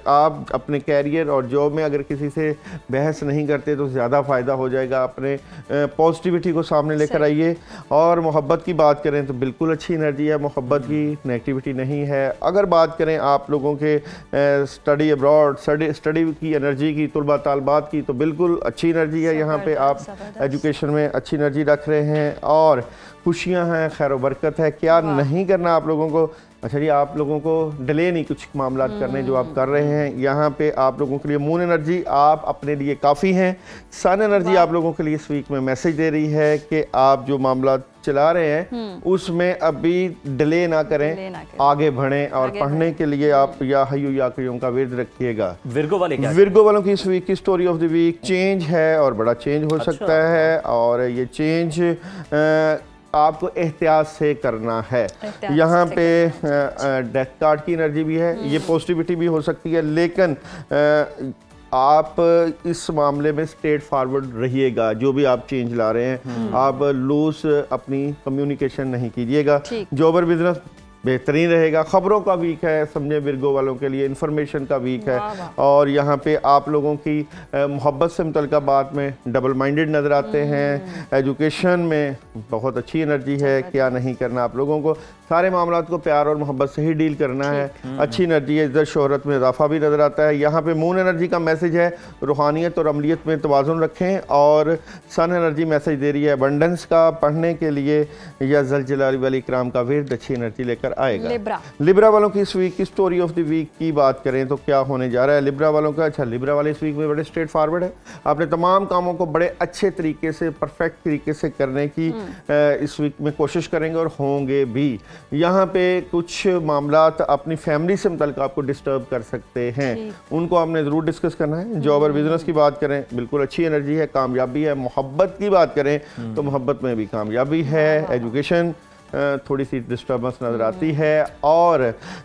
आप अपने कैरियर और जॉब में अगर किसी से बहस नहीं करते तो ज़्यादा फ़ायदा हो जाएगा। अपने पॉजिटिविटी को सामने लेकर आइए। और मोहब्बत की बात करें तो बिल्कुल अच्छी एनर्जी है, मोहब्बत की नेगेटिविटी नहीं है। अगर बात करें आप लोगों के स्टडी अब्रॉड, स्टडी की एनर्जी की, तुलबा तालबात की, तो बिल्कुल अच्छी एनर्जी है। यहाँ पे आप एजुकेशन में अच्छी एनर्जी रख रहे हैं और खुशियाँ हैं, खैर बरकत है। क्या नहीं करना आप लोगों को? अच्छा जी, आप लोगों को डिले नहीं कुछ मामला करने जो आप कर रहे हैं। यहाँ पे आप लोगों के लिए मून एनर्जी आप अपने लिए काफ़ी हैं। सन एनर्जी आप लोगों के लिए इस वीक में मैसेज दे रही है कि आप जो मामला चला रहे हैं उसमें अभी डिले ना करें, आगे बढ़ें। और पढ़ने के लिए आप या हय्यू या कय्यूम का विर्द रखिएगा। विर्गो वालों की इस वीक की story of the week, change है और बड़ा चेंज हो सकता है। और ये चेंज आपको एहतियात से करना है। यहाँ पे डेथ कार्ड की एनर्जी भी है, ये पॉजिटिविटी भी हो सकती है, लेकिन आप इस मामले में स्ट्रेट फॉरवर्ड रहिएगा। जो भी आप चेंज ला रहे हैं, आप लूज अपनी कम्युनिकेशन नहीं कीजिएगा। जॉब और बिजनेस बेहतरीन रहेगा। खबरों का वीक है, समझे विर्गो वालों के लिए इंफॉर्मेशन का वीक है। और यहाँ पे आप लोगों की मोहब्बत से मुतल्लिका बात में डबल माइंडेड नज़र आते हैं। एजुकेशन में बहुत अच्छी एनर्जी है। क्या नहीं करना आप लोगों को? सारे मामलों को प्यार और मोहब्बत से ही डील करना है। अच्छी एनर्जी है, इज्जत शोहरत में इजाफा भी नज़र आता है। यहाँ पे मून एनर्जी का मैसेज है रूहानियत और अमलियत में तवाज़ुन रखें। और सन एनर्जी मैसेज दे रही है अबंडेंस का, पढ़ने के लिए या जल जलाली वाली इकराम का विर्द अच्छी एनर्जी लेकर आएगा। लिब्रा वालों की इस वीक की स्टोरी ऑफ द वीक की बात करें तो क्या होने जा रहा है लिब्रा वालों का? अच्छा, लिब्रा वाले इस वीक में बड़े स्ट्रेट फॉरवर्ड है। आपने तमाम कामों को बड़े अच्छे तरीके से, परफेक्ट तरीके से करने की इस वीक में कोशिश करेंगे और होंगे भी। यहाँ पे कुछ मामलात अपनी फैमिली से मुतल्लिक़ आपको डिस्टर्ब कर सकते हैं, उनको आपने ज़रूर डिस्कस करना है। जॉब और बिजनेस की बात करें, बिल्कुल अच्छी एनर्जी है, कामयाबी है। मोहब्बत की बात करें तो मोहब्बत में भी कामयाबी है। एजुकेशन थोड़ी सी डिस्टर्बेंस नज़र आती है। और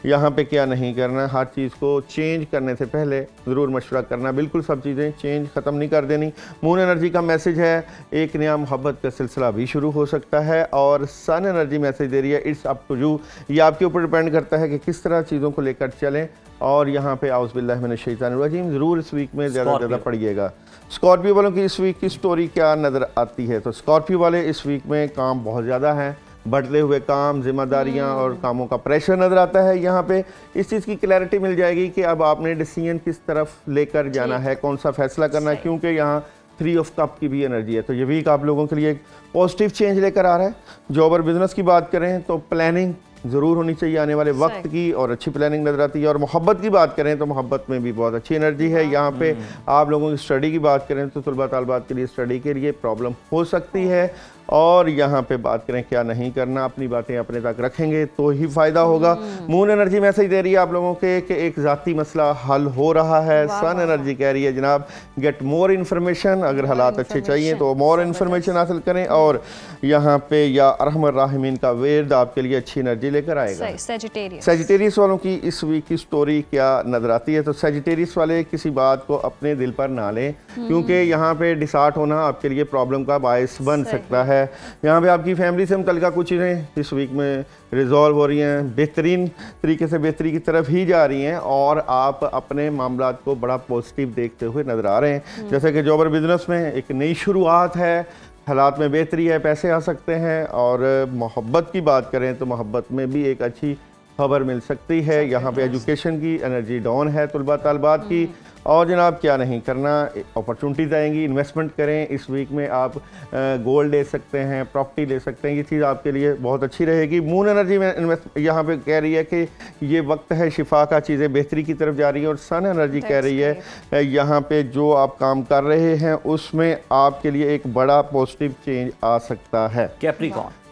यहाँ पे क्या नहीं करना, हर चीज़ को चेंज करने से पहले ज़रूर मशवरा करना। बिल्कुल सब चीज़ें चेंज ख़त्म नहीं कर देनी। मून एनर्जी का मैसेज है एक नया मोहब्बत का सिलसिला भी शुरू हो सकता है। और सन एनर्जी मैसेज दे रही है इट्स अप टू यू, ये आपके ऊपर डिपेंड करता है कि किस तरह चीज़ों को लेकर चलें। और यहाँ पे आउज़ बिल्लाहि मिनश शैतानिर रजीम ज़रूर इस वीक में ज़्यादा से ज़्यादा पढ़िएगा। स्कॉर्पियो वालों की इस वीक की स्टोरी क्या नज़र आती है? तो स्कॉर्पियो वाले इस वीक में काम बहुत ज़्यादा हैं, बढ़ते हुए काम, जिम्मेदारियां और कामों का प्रेशर नज़र आता है। यहाँ पे इस चीज़ की क्लैरिटी मिल जाएगी कि अब आपने डिसीजन किस तरफ लेकर जाना है, कौन सा फैसला करना है, क्योंकि यहाँ 3 ऑफ कप की भी एनर्जी है। तो ये वीक आप लोगों के लिए एक पॉजिटिव चेंज लेकर आ रहा है। जॉब और बिजनेस की बात करें तो प्लानिंग ज़रूर होनी चाहिए आने वाले वक्त की, और अच्छी प्लानिंग नज़र आती है। और मोहब्बत की बात करें तो मोहब्बत में भी बहुत अच्छी एनर्जी है। यहाँ पे आप लोगों की स्टडी की बात करें तो तुलबा तालबात के लिए स्टडी के लिए प्रॉब्लम हो सकती है। और यहाँ पे बात करें क्या नहीं करना, अपनी बातें अपने तक रखेंगे तो ही फ़ायदा होगा। मून एनर्जी मैसेज दे रही है आप लोगों के कि एक ज़ाती मसला हल हो रहा है। सन एनर्जी कह रही है जनाब गेट मोर इन्फॉर्मेशन, अगर हालात अच्छे चाहिए तो मोर इन्फॉर्मेशन हासिल करें। और यहाँ पे या अरहमर राहिमीन का विर्द आपके लिए अच्छी एनर्जी लेकर आएगा। सेजिटेरियस वालों की इस वीक की स्टोरी क्या नज़र आती है? तो सेजिटेरियस वाले किसी बात को अपने दिल पर ना लें, क्योंकि यहाँ पे डिसार्ट होना आपके लिए प्रॉब्लम का बायस बन सकता है। यहाँ पे आपकी फैमिली से मुतल्लिक़ कुछ चीज़ें इस वीक में रिजॉल्व हो रही हैं, बेहतरीन तरीके से बेहतरी की तरफ ही जा रही हैं। और आप अपने मामलात को बड़ा पॉजिटिव देखते हुए नज़र आ रहे हैं। जैसे कि जॉब और बिजनेस में एक नई शुरुआत है, हालात में बेहतरी है, पैसे आ सकते हैं। और मोहब्बत की बात करें तो मोहब्बत में भी एक अच्छी खबर मिल सकती है। यहाँ पे एजुकेशन की एनर्जी डाउन है, तुलबा तालबात की। और जनाब क्या नहीं करना, अपॉर्चुनिटीज़ आएंगी, इन्वेस्टमेंट करें। इस वीक में आप गोल्ड ले सकते हैं, प्रॉपर्टी ले सकते हैं, ये चीज़ आपके लिए बहुत अच्छी रहेगी। मून एनर्जी में इन्वेस्ट यहाँ पे कह रही है कि ये वक्त है शिफा का, चीज़ें बेहतरी की तरफ जा रही है। और सन एनर्जी कह रही है यहाँ पे जो आप काम कर रहे हैं उसमें आपके लिए एक बड़ा पॉजिटिव चेंज आ सकता है।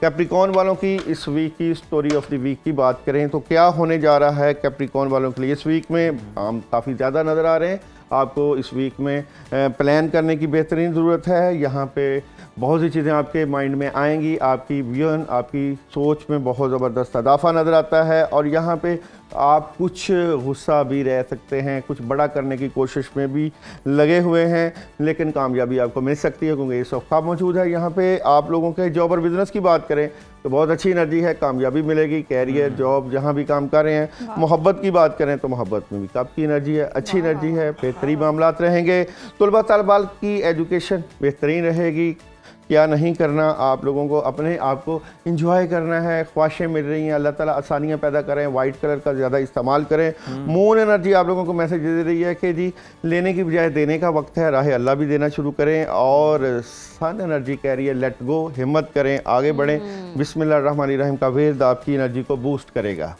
कैप्रिकॉन वालों की इस वीक की स्टोरी ऑफ द वीक की बात करें तो क्या होने जा रहा है कैप्रिकॉन वालों के लिए? इस वीक में काम काफ़ी ज़्यादा नज़र आ रहे हैं। आपको इस वीक में प्लान करने की बेहतरीन ज़रूरत है। यहाँ पे बहुत सी चीज़ें आपके माइंड में आएंगी, आपकी विजन, आपकी सोच में बहुत ज़बरदस्त इजाफा नज़र आता है। और यहाँ पे आप कुछ गुस्सा भी रह सकते हैं, कुछ बड़ा करने की कोशिश में भी लगे हुए हैं, लेकिन कामयाबी आपको मिल सकती है क्योंकि ये सौखा मौजूद है। यहाँ पे आप लोगों के जॉब और बिज़नेस की बात करें तो बहुत अच्छी एनर्जी है, कामयाबी मिलेगी। कैरियर, जॉब, जहाँ भी काम कर रहे हैं। मोहब्बत की बात करें तो मोहब्बत में भी काफ़ी एनर्जी है, अच्छी एनर्जी है, बेहतरीन मामलात रहेंगे। तलबा तलबात की एजुकेशन बेहतरीन रहेगी। क्या नहीं करना, आप लोगों को अपने आप को इंजॉय करना है। ख्वाहिशें मिल रही हैं, अल्लाह ताला आसानियाँ पैदा करें। वाइट कलर का ज़्यादा इस्तेमाल करें। मून एनर्जी आप लोगों को मैसेज दे रही है कि जी लेने की बजाय देने का वक्त है, राह अल्लाह भी देना शुरू करें। और सन एनर्जी कह रही है लेट गो, हिम्मत करें, आगे बढ़ें। बिस्मिल्लाहिर्रहमानिर्रहीम का वेद आपकी एनर्जी को बूस्ट करेगा।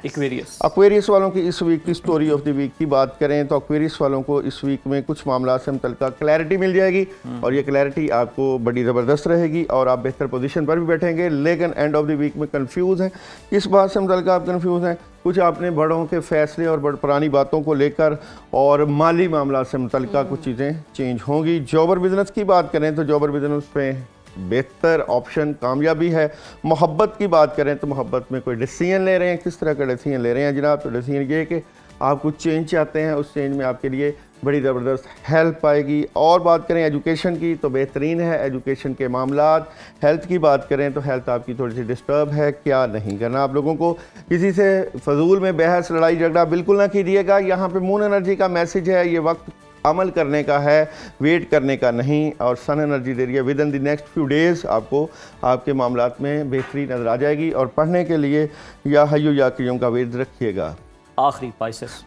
एक्वेरियस वालों की इस वीक की स्टोरी ऑफ द वीक की बात करें तो एक्वेरियस वालों को इस वीक में कुछ मामला से मुतल्लिक़ क्लैरिटी मिल जाएगी और ये क्लैरिटी आपको बड़ी ज़बरदस्त रहेगी और आप बेहतर पोजीशन पर भी बैठेंगे। लेकिन एंड ऑफ द वीक में कंफ्यूज हैं। किस बात से मुतल्लिक़ आप कंफ्यूज हैं? कुछ आपने बड़ों के फैसले और पुरानी बातों को लेकर और माली मामला से मुतल्लिक़ कुछ चीज़ें चेंज होंगी। जॉब और बिज़नेस की बात करें तो जॉब और बिज़नेस में बेहतर ऑप्शन कामयाबी है। मोहब्बत की बात करें तो मोहब्बत में कोई डिसीजन ले रहे हैं, किस तरह का डिसीजन ले रहे हैं जनाब? तो डिसीजन ये कि आप कुछ चेंज चाहते हैं, उस चेंज में आपके लिए बड़ी ज़बरदस्त हेल्प आएगी। और बात करें एजुकेशन की तो बेहतरीन है एजुकेशन के मामलात। हेल्थ की बात करें तो हेल्थ आपकी थोड़ी सी डिस्टर्ब है। क्या नहीं करना आप लोगों को? किसी से फजूल में बहस, लड़ाई झगड़ा बिल्कुल ना कीजिएगा। यहाँ पे मून एनर्जी का मैसेज है, ये वक्त अमल करने का है, वेट करने का नहीं। और सन एनर्जी दे रही है with in the next few days आपको आपके मामलात में बेहतरी नज़र आ जाएगी। और पढ़ने के लिए या हय्यू या क़य्यूम का वेद रखिएगा। आखिरी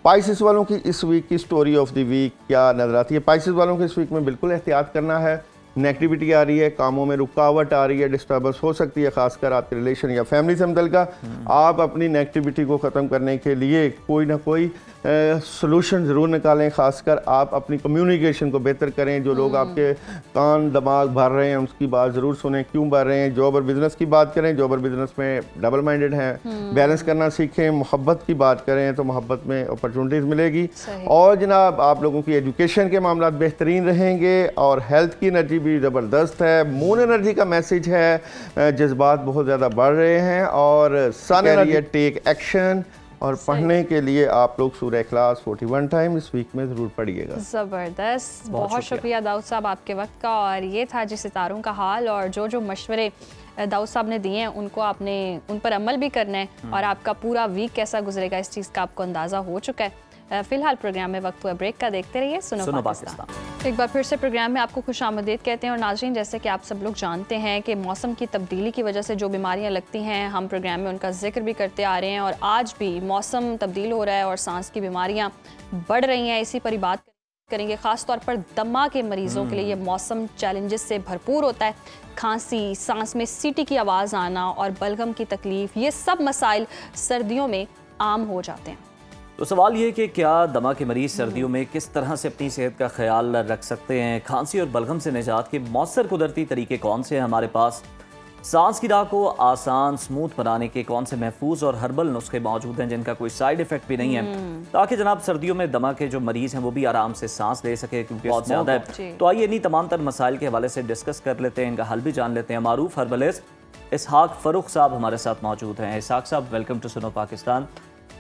पाइसेस वालों की इस वीक की स्टोरी ऑफ द वीक क्या नज़र आती है? पाइसेस वालों को इस वीक में बिल्कुल एहतियात करना है। नेगेटिविटी आ रही है, कामों में रुकावट आ रही है, डिस्टर्बेंस हो सकती है, खासकर आपके रिलेशन या फैमिली से मुतल्लिक़। आप अपनी नेगेटिविटी को ख़त्म करने के लिए कोई ना कोई सॉल्यूशन ज़रूर निकालें। खासकर आप अपनी कम्युनिकेशन को बेहतर करें। जो लोग आपके कान दिमाग भर रहे हैं उसकी बात ज़रूर सुनें, क्यों भर रहे हैं। जॉब और बिज़नेस की बात करें, जॉब और बिज़नेस में डबल माइंडेड हैं, बैलेंस करना सीखें। मोहब्बत की बात करें तो मोहब्बत में अपॉर्चुनिटीज़ मिलेगी। और जनाब आप लोगों की एजुकेशन के मामला बेहतरीन रहेंगे और हेल्थ की एनर्जी भी ज़बरदस्त है। मून एनर्जी का मैसेज है, जज्बात बहुत ज़्यादा बढ़ रहे हैं। और सन एनर्जी टेक एक्शन। और पढ़ने के लिए आप लोग सूरह इखलास 41 टाइम इस वीक में ज़रूर पढ़िएगा। ज़बरदस्त, बहुत शुक्रिया दाऊद साहब आपके वक्त का। और ये था जी सितारों का हाल। और जो जो मशवरे दाऊद साहब ने दिए हैं उनको आपने उन पर अमल भी करना है। और आपका पूरा वीक कैसा गुजरेगा इस चीज़ का आपको अंदाज़ा हो चुका है। फिलहाल प्रोग्राम में वक्त हुआ ब्रेक का, देखते रहिए सुनो पाकिस्तान। एक बार फिर से प्रोग्राम में आपको खुशामदीद कहते हैं। और नाज़रीन, जैसे कि आप सब लोग जानते हैं कि मौसम की तब्दीली की वजह से जो बीमारियां लगती हैं हम प्रोग्राम में उनका जिक्र भी करते आ रहे हैं। और आज भी मौसम तब्दील हो रहा है और सांस की बीमारियां बढ़ रही हैं। इसी पर बात करेंगे। ख़ास तौर पर दमा के मरीज़ों के लिए ये मौसम चैलेंजेस से भरपूर होता है। खांसी, सांस में सीटी की आवाज़ आना और बलगम की तकलीफ़, ये सब मसाइल सर्दियों में आम हो जाते हैं। तो सवाल ये कि क्या दमा के मरीज़ सर्दियों में किस तरह से अपनी सेहत का ख्याल रख सकते हैं? खांसी और बलगम से निजात के मौसर कुदरती तरीके कौन से हैं हमारे पास? सांस की राह को आसान स्मूथ बनाने के कौन से महफूज और हर्बल नुस्खे मौजूद हैं जिनका कोई साइड इफेक्ट भी नहीं है, ताकि जनाब सर्दियों में दमा के जो मरीज़ हैं वो भी आराम से सांस ले सके, क्योंकि बहुत ज़्यादा है। तो आइए इन्हीं तमाम तर मसाइल के हवाले से डिस्कस कर लेते हैं, इनका हल भी जान लेते हैं। मारूफ हर्बलिस्ट इसहाक फ़रूख साहब हमारे साथ मौजूद हैं। इसहाक साहब, वेलकम टू सुनो पाकिस्तान।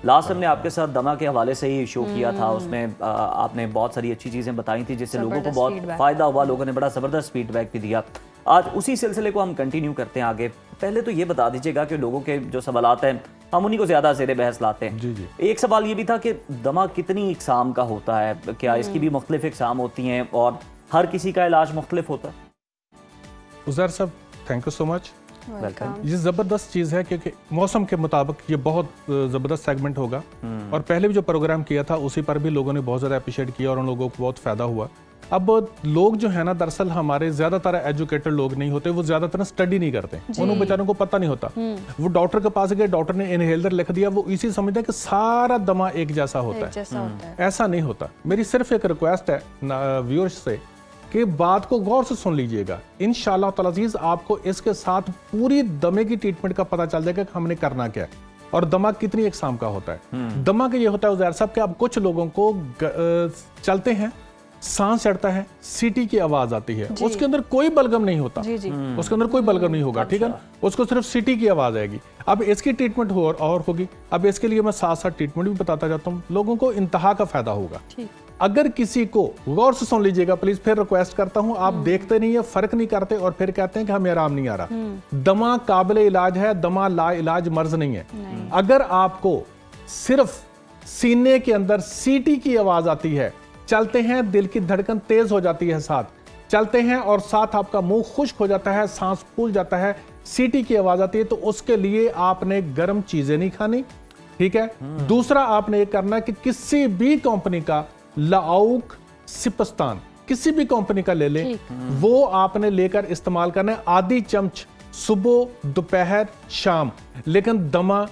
लास्ट हमने आपके साथ दमा के हवाले से ही शो किया था, उसमें आपने बहुत सारी अच्छी चीज़ें बताई थी जिससे लोगों को बहुत फ़ायदा हुआ, लोगों ने बड़ा ज़बरदस्त फीडबैक भी दिया। आज उसी सिलसिले को हम कंटिन्यू करते हैं आगे। पहले तो ये बता दीजिएगा कि लोगों के जो सवालात हैं हम उन्हीं को ज़्यादा ज़ेरे बहस लाते हैं। जी जी। एक सवाल ये भी था कि दमा कितनी इकसाम का होता है, क्या इसकी भी मुख्तलिफ इकसाम होती हैं और हर किसी का इलाज मुख्तलिफ होता है? उज़ैर साहब, थैंक यू सो मच। ये ज़बरदस्त चीज़ है क्योंकि मौसम के मुताबिक ये बहुत ज़बरदस्त सेगमेंट होगा। और पहले भी जो प्रोग्राम किया था उसी पर भी लोगों ने बहुत ज़्यादा अप्रिशिएट किया और उन लोगों को बहुत फ़ायदा हुआ। अब लोग जो है ना, दरअसल हमारे ज़्यादातर एजुकेटेड लोग नहीं होते, वो ज़्यादातर स्टडी नहीं करते, उन बेचारों को पता नहीं होता। वो डॉक्टर के पास गए, डॉक्टर ने इनहेलर लिख दिया, वो इसी समझते हैं कि सारा दमा एक जैसा होता है। ऐसा नहीं होता। मेरी सिर्फ एक रिक्वेस्ट है व्यूअर्स से कि बात को गौर से सुन लीजिएगा। इंशाअल्लाह ताला अज़ीज़ आपको इसके साथ पूरी दमे की ट्रीटमेंट का पता चल जाएगा कि हमने करना क्या है। और दमा कितनी एक शाम का होता है। दमा का ये होता है उज़ैर साहब कि अब कुछ लोगों को चलते हैं, सांस चढ़ता है, सीटी की आवाज आती है, उसके अंदर कोई बलगम नहीं होता, उसके अंदर कोई बलगम नहीं होगा, ठीक है, उसको सिर्फ सीटी की आवाज आएगी। अब इसकी ट्रीटमेंट और होगी। अब इसके लिए मैं साथ साथ ट्रीटमेंट भी बताता जाता हूँ, लोगों को इंतहा का फायदा होगा। अगर किसी को, गौर से सुन लीजिएगा प्लीज, फिर रिक्वेस्ट करता हूं, आप देखते नहीं है, फर्क नहीं करते और फिर कहते हैं कि हमें आराम नहीं आ रहा। दमा काबिल इलाज है, दमा ला इलाज मर्ज नहीं है। अगर आपको सिर्फ सीने के अंदर सीटी की आवाज आती है, चलते हैं दिल की धड़कन तेज हो जाती है, साथ चलते हैं और साथ आपका मुंह खुश्क हो जाता है, सांस फूल जाता है, सीटी की आवाज आती है, तो उसके लिए आपने गर्म चीजें नहीं खानी, ठीक है। दूसरा आपने ये करना है कि किसी भी कंपनी का लाउक सिपस्तान, किसी भी कंपनी का ले ले, वो आपने लेकर इस्तेमाल करना है, आधी चम्मच सुबह, दोपहर, शाम। लेकिन दमा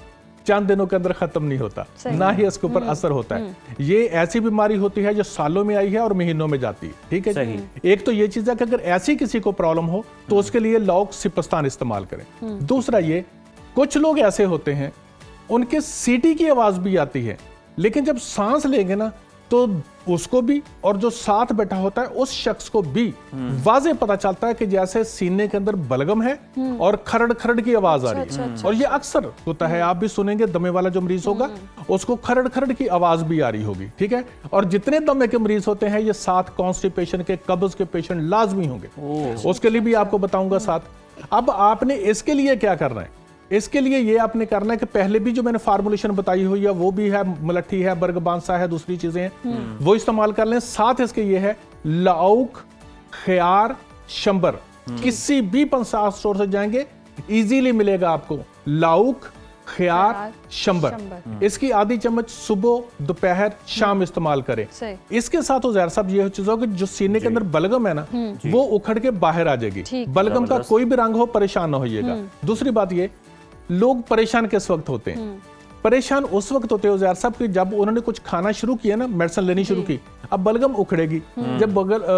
चंद दिनों के अंदर खत्म नहीं होता, ना ही इसके ऊपर असर होता है। ये ऐसी बीमारी होती है जो सालों में आई है और महीनों में जाती है, ठीक है जी। एक तो ये चीज है कि अगर ऐसी किसी को प्रॉब्लम हो तो उसके लिए लाउक सिपस्तान इस्तेमाल करें। दूसरा ये, कुछ लोग ऐसे होते हैं उनके सीटी की आवाज भी आती है, लेकिन जब सांस लेंगे ना तो उसको भी और जो साथ बैठा होता है उस शख्स को भी वाज़े पता चलता है कि जैसे सीने के अंदर बलगम है और खरड़ खरड़ की आवाज आ रही है। और ये अक्सर होता है, आप भी सुनेंगे, दमे वाला जो मरीज होगा उसको खरड़ खरड़ की आवाज भी आ रही होगी, ठीक है। और जितने दमे के मरीज होते हैं ये साथ कॉन्स्टिपेशन के, कब्ज के पेशेंट लाजमी होंगे, उसके लिए भी आपको बताऊंगा साथ। अब आपने इसके लिए क्या करना है, इसके लिए ये आपने करना है कि पहले भी जो मैंने फार्मूलेशन बताई हुई है वो भी है, मलट्ठी है, बर्गबांसा है, दूसरी चीजें हैं, वो इस्तेमाल कर लें। साथ इसके ये है लाउक, ख्यार, शंबर, किसी भी पंसार स्टोर से जाएंगे इजीली मिलेगा आपको लाउक, ख्यार, शंबर। इसकी आधी चम्मच सुबह, दोपहर, शाम इस्तेमाल करें। इसके साथ उज़ैर साहब ये चीज होगी, जो सीने के अंदर बलगम है ना वो उखड़ के बाहर आ जाएगी। बलगम का कोई भी रंग हो, परेशान ना होइएगा। दूसरी बात ये, लोग परेशान किस वक्त होते हैं? परेशान उस वक्त होते हैं उज़ैर साहब कि जब उन्होंने कुछ खाना शुरू किया ना, मेडिसिन लेनी शुरू की, अब बलगम उखड़ेगी। जब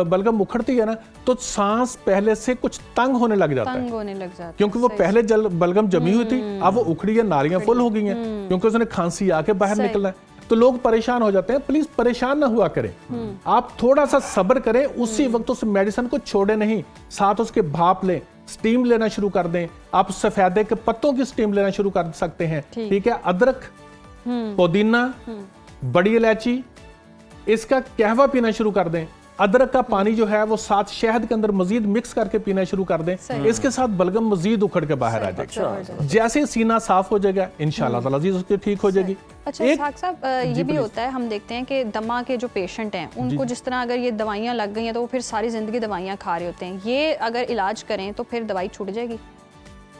बलगम उखड़ती है ना तो सांस पहले से कुछ तंग होने लग जाता है, क्योंकि वो पहले बलगम जमी हुई थी, अब वो उखड़ी है, नालियां फुल हो गई हैं, क्योंकि उसने खांसी आके बाहर निकलना है, तो लोग परेशान हो जाते हैं। प्लीज परेशान ना हुआ करें, आप थोड़ा सा सब्र करें, उसी वक्त उस मेडिसिन को छोड़े नहीं, साथ उसके भाप लें, स्टीम लेना शुरू कर दें। आप सफेदे के पत्तों की स्टीम लेना शुरू कर सकते हैं, ठीक है। अदरक, पुदीना, बड़ी इलायची, इसका कहवा पीना शुरू कर दें। अदरक का पानी जो है वो साथ शहद के अंदर मजीद मिक्स करके पीना शुरू कर दें, इसके साथ बलगम मजीद उखड़ के बाहर आ जाएगा। जैसे सीना साफ हो जाएगा इंशाल्लाह ताला अजीज उसकी ठीक हो जाएगी। अच्छा इसहाक साहब, ये भी होता है, हम देखते हैं कि दमा के जो पेशेंट हैं उनको जिस तरह अगर ये दवाइयाँ लग गई हैं तो वो फिर सारी जिंदगी दवाइयाँ खा रहे होते हैं, ये अगर इलाज करें तो फिर दवाई छूट जाएगी?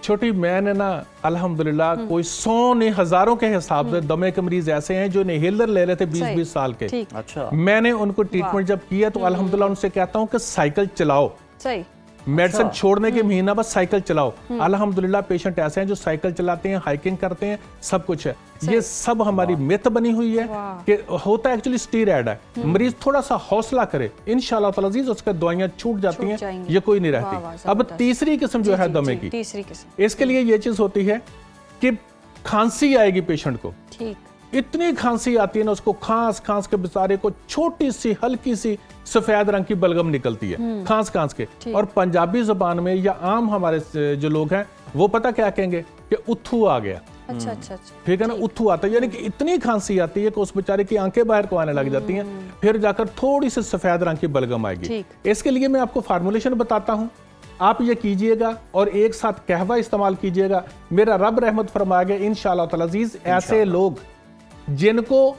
छोटी, मैंने ना अल्हम्दुलिल्लाह कोई 100 ने हजारों के हिसाब से दमे के मरीज ऐसे हैं जो इनहेलर ले रहे थे 20-20 साल के। अच्छा, मैंने उनको ट्रीटमेंट जब किया तो अल्हम्दुलिल्लाह उनसे कहता हूँ कि साइकिल चलाओ, सही मेडिसिन छोड़ने के महीना बस साइकिल चलाओ। अल्हम्दुलिल्लाह पेशेंट ऐसे हैं जो साइकिल चलाते हैं, हाइकिंग करते हैं, सब कुछ है। ये सब हमारी मिथ बनी हुई है कि होता एक्चुअली स्टीरॉयड है। मरीज थोड़ा सा हौसला करे, इंशाल्लाह ताला अज़ीज़ उसका दवाइयां छूट जाती हैं, ये कोई नहीं रहती। अब तीसरी किस्म जो है दमे की, तीसरी किस्म, इसके लिए ये चीज होती है कि खांसी आएगी पेशेंट को, ठीक, इतनी खांसी आती है ना उसको, खांस खांस के बेचारे को छोटी सी हल्की सी सफेद रंग की बलगम निकलती है खांस खांस के। और पंजाबी जुबान में या आम हमारे जो लोग हैं वो पता क्या कहेंगे कि उथू आ गया। अच्छा अच्छा, ठीक है ना, उथू आता है, यानी कि इतनी खांसी आती है कि उस बेचारे की आंखें बाहर को आने लग जाती हैं, फिर जाकर थोड़ी सी सफेद रंग की बलगम आएगी। इसके लिए मैं आपको फार्मूलेशन बताता हूँ, आप ये कीजिएगा और एक साथ कहवा इस्तेमाल कीजिएगा। मेरा रब रहमत फरमाएगा इंशाअल्लाह ताला अज़ीज़, ऐसे लोग जिनको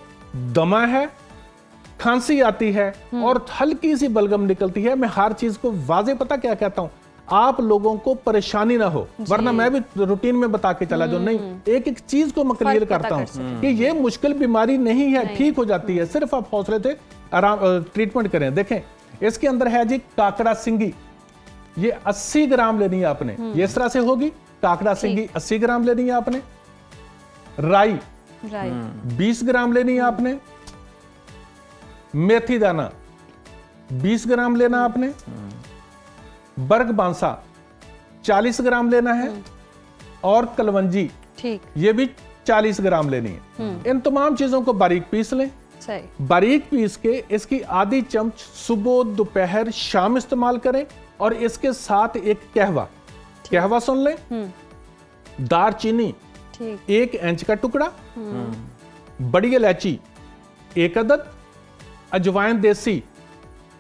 दमा है, खांसी आती है और हल्की सी बलगम निकलती है, मैं हर चीज को वाजे पता क्या कहता हूं, आप लोगों को परेशानी ना हो, वरना मैं भी रूटीन में बता के चला जाऊं, नहीं, एक एक चीज को मैं क्लियर करता हूं कि ये मुश्किल बीमारी नहीं है, ठीक हो जाती है, सिर्फ आप हौसले से आराम ट्रीटमेंट करें। देखें इसके अंदर है जी काकड़ा सिंगी, ये 80 ग्राम लेनी है आपने, ये इस तरह से होगी, काकड़ा सिंगी 80 ग्राम लेनी है आपने, राई 20 ग्राम लेनी है आपने, मेथी दाना 20 ग्राम लेना आपने, बर्ग बांसा 40 ग्राम लेना है, और कलवंजी ठीक, ये भी 40 ग्राम लेनी है। इन तमाम चीजों को बारीक पीस लें। सही। बारीक पीस के इसकी आधी चम्मच सुबह दोपहर शाम इस्तेमाल करें और इसके साथ एक कहवा सुन लें, दारचीनी ठीक, 1 इंच का टुकड़ा, बड़ी इलायची 1 अदद, अजवाइन देसी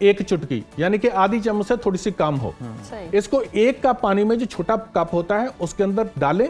1 चुटकी, यानी कि आधी चम्मच से थोड़ी सी कम हो। सही। इसको 1 कप पानी में जो छोटा कप होता है उसके अंदर डालें,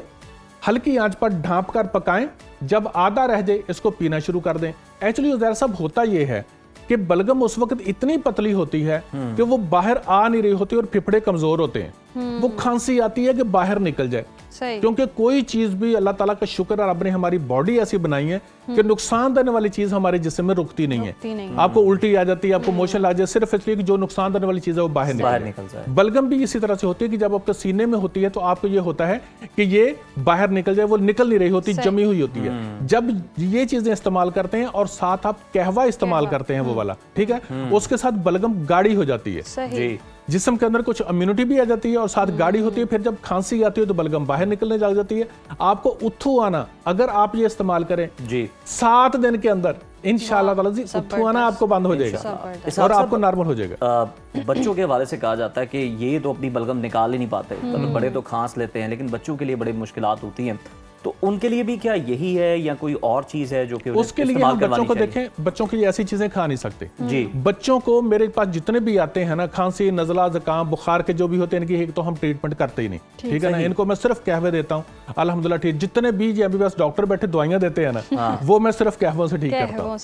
हल्की आंच पर ढांप कर पकाएं। जब आधा रह जाए इसको पीना शुरू कर दें। एक्चुअली उज़ैर साहब होता यह है कि बलगम उस वक्त इतनी पतली होती है कि वो बाहर आ नहीं रही होती और फेफड़े कमजोर होते हैं। वो खांसी आती है कि बाहर निकल जाए, क्योंकि कोई चीज भी अल्लाह ताला का शुक्र है, रब ने हमारी बॉडी ऐसी बनाई है कि नुकसान देने वाली चीज हमारे जिस्म में रुकती नहीं है। आपको उल्टी आ जाती है, आपको मोशन आ जाए, सिर्फ इसलिए कि जो नुकसान देने वाली चीज है वो बाहर निकल जाए। बलगम भी इसी तरह से होती है कि जब आपके सीने में होती है तो आपको ये होता है कि ये बाहर निकल जाए, वो निकल नहीं रही होती, जमी हुई होती है। जब ये चीजें इस्तेमाल करते हैं और साथ आप कहवा इस्तेमाल करते हैं वो वाला, ठीक है, उसके साथ बलगम गाढ़ी हो जाती है, जिस्म के अंदर कुछ इम्यूनिटी भी आ जाती है और साथ गाढ़ी होती है। फिर जब खांसी आती है तो बलगम बाहर निकलने लग जाती है। आपको उथू आना, अगर आप ये इस्तेमाल करें जी 7 दिन के अंदर इंशाअल्लाह ताला जी उथू आना आपको बंद हो जाएगा और आपको नॉर्मल हो जाएगा। बच्चों के हवाले से कहा जाता है कि ये तो अपनी बलगम निकाल ही नहीं पाते, मतलब बड़े तो खांस लेते हैं, लेकिन बच्चों के लिए बड़ी मुश्किलात होती हैं, तो उनके लिए भी क्या यही है या कोई और चीज है जो कि उसके लिए हम बच्चों को देखें? बच्चों के लिए ऐसी चीजें खा नहीं सकते जी। बच्चों को मेरे पास जितने भी आते हैं ना, खांसी, नजला, जुकाम, बुखार के जो भी होते हैं, इनकी एक तो हम ट्रीटमेंट करते ही नहीं, ठीक है ना। इनको मैं सिर्फ कहवे देता हूँ, अल्हम्दुलिल्लाह ठीक। जितने भी एमबीबीएस डॉक्टर बैठे दवाइयां देते हैं ना, वो मैं सिर्फ कहवों से ठीक करता हूँ।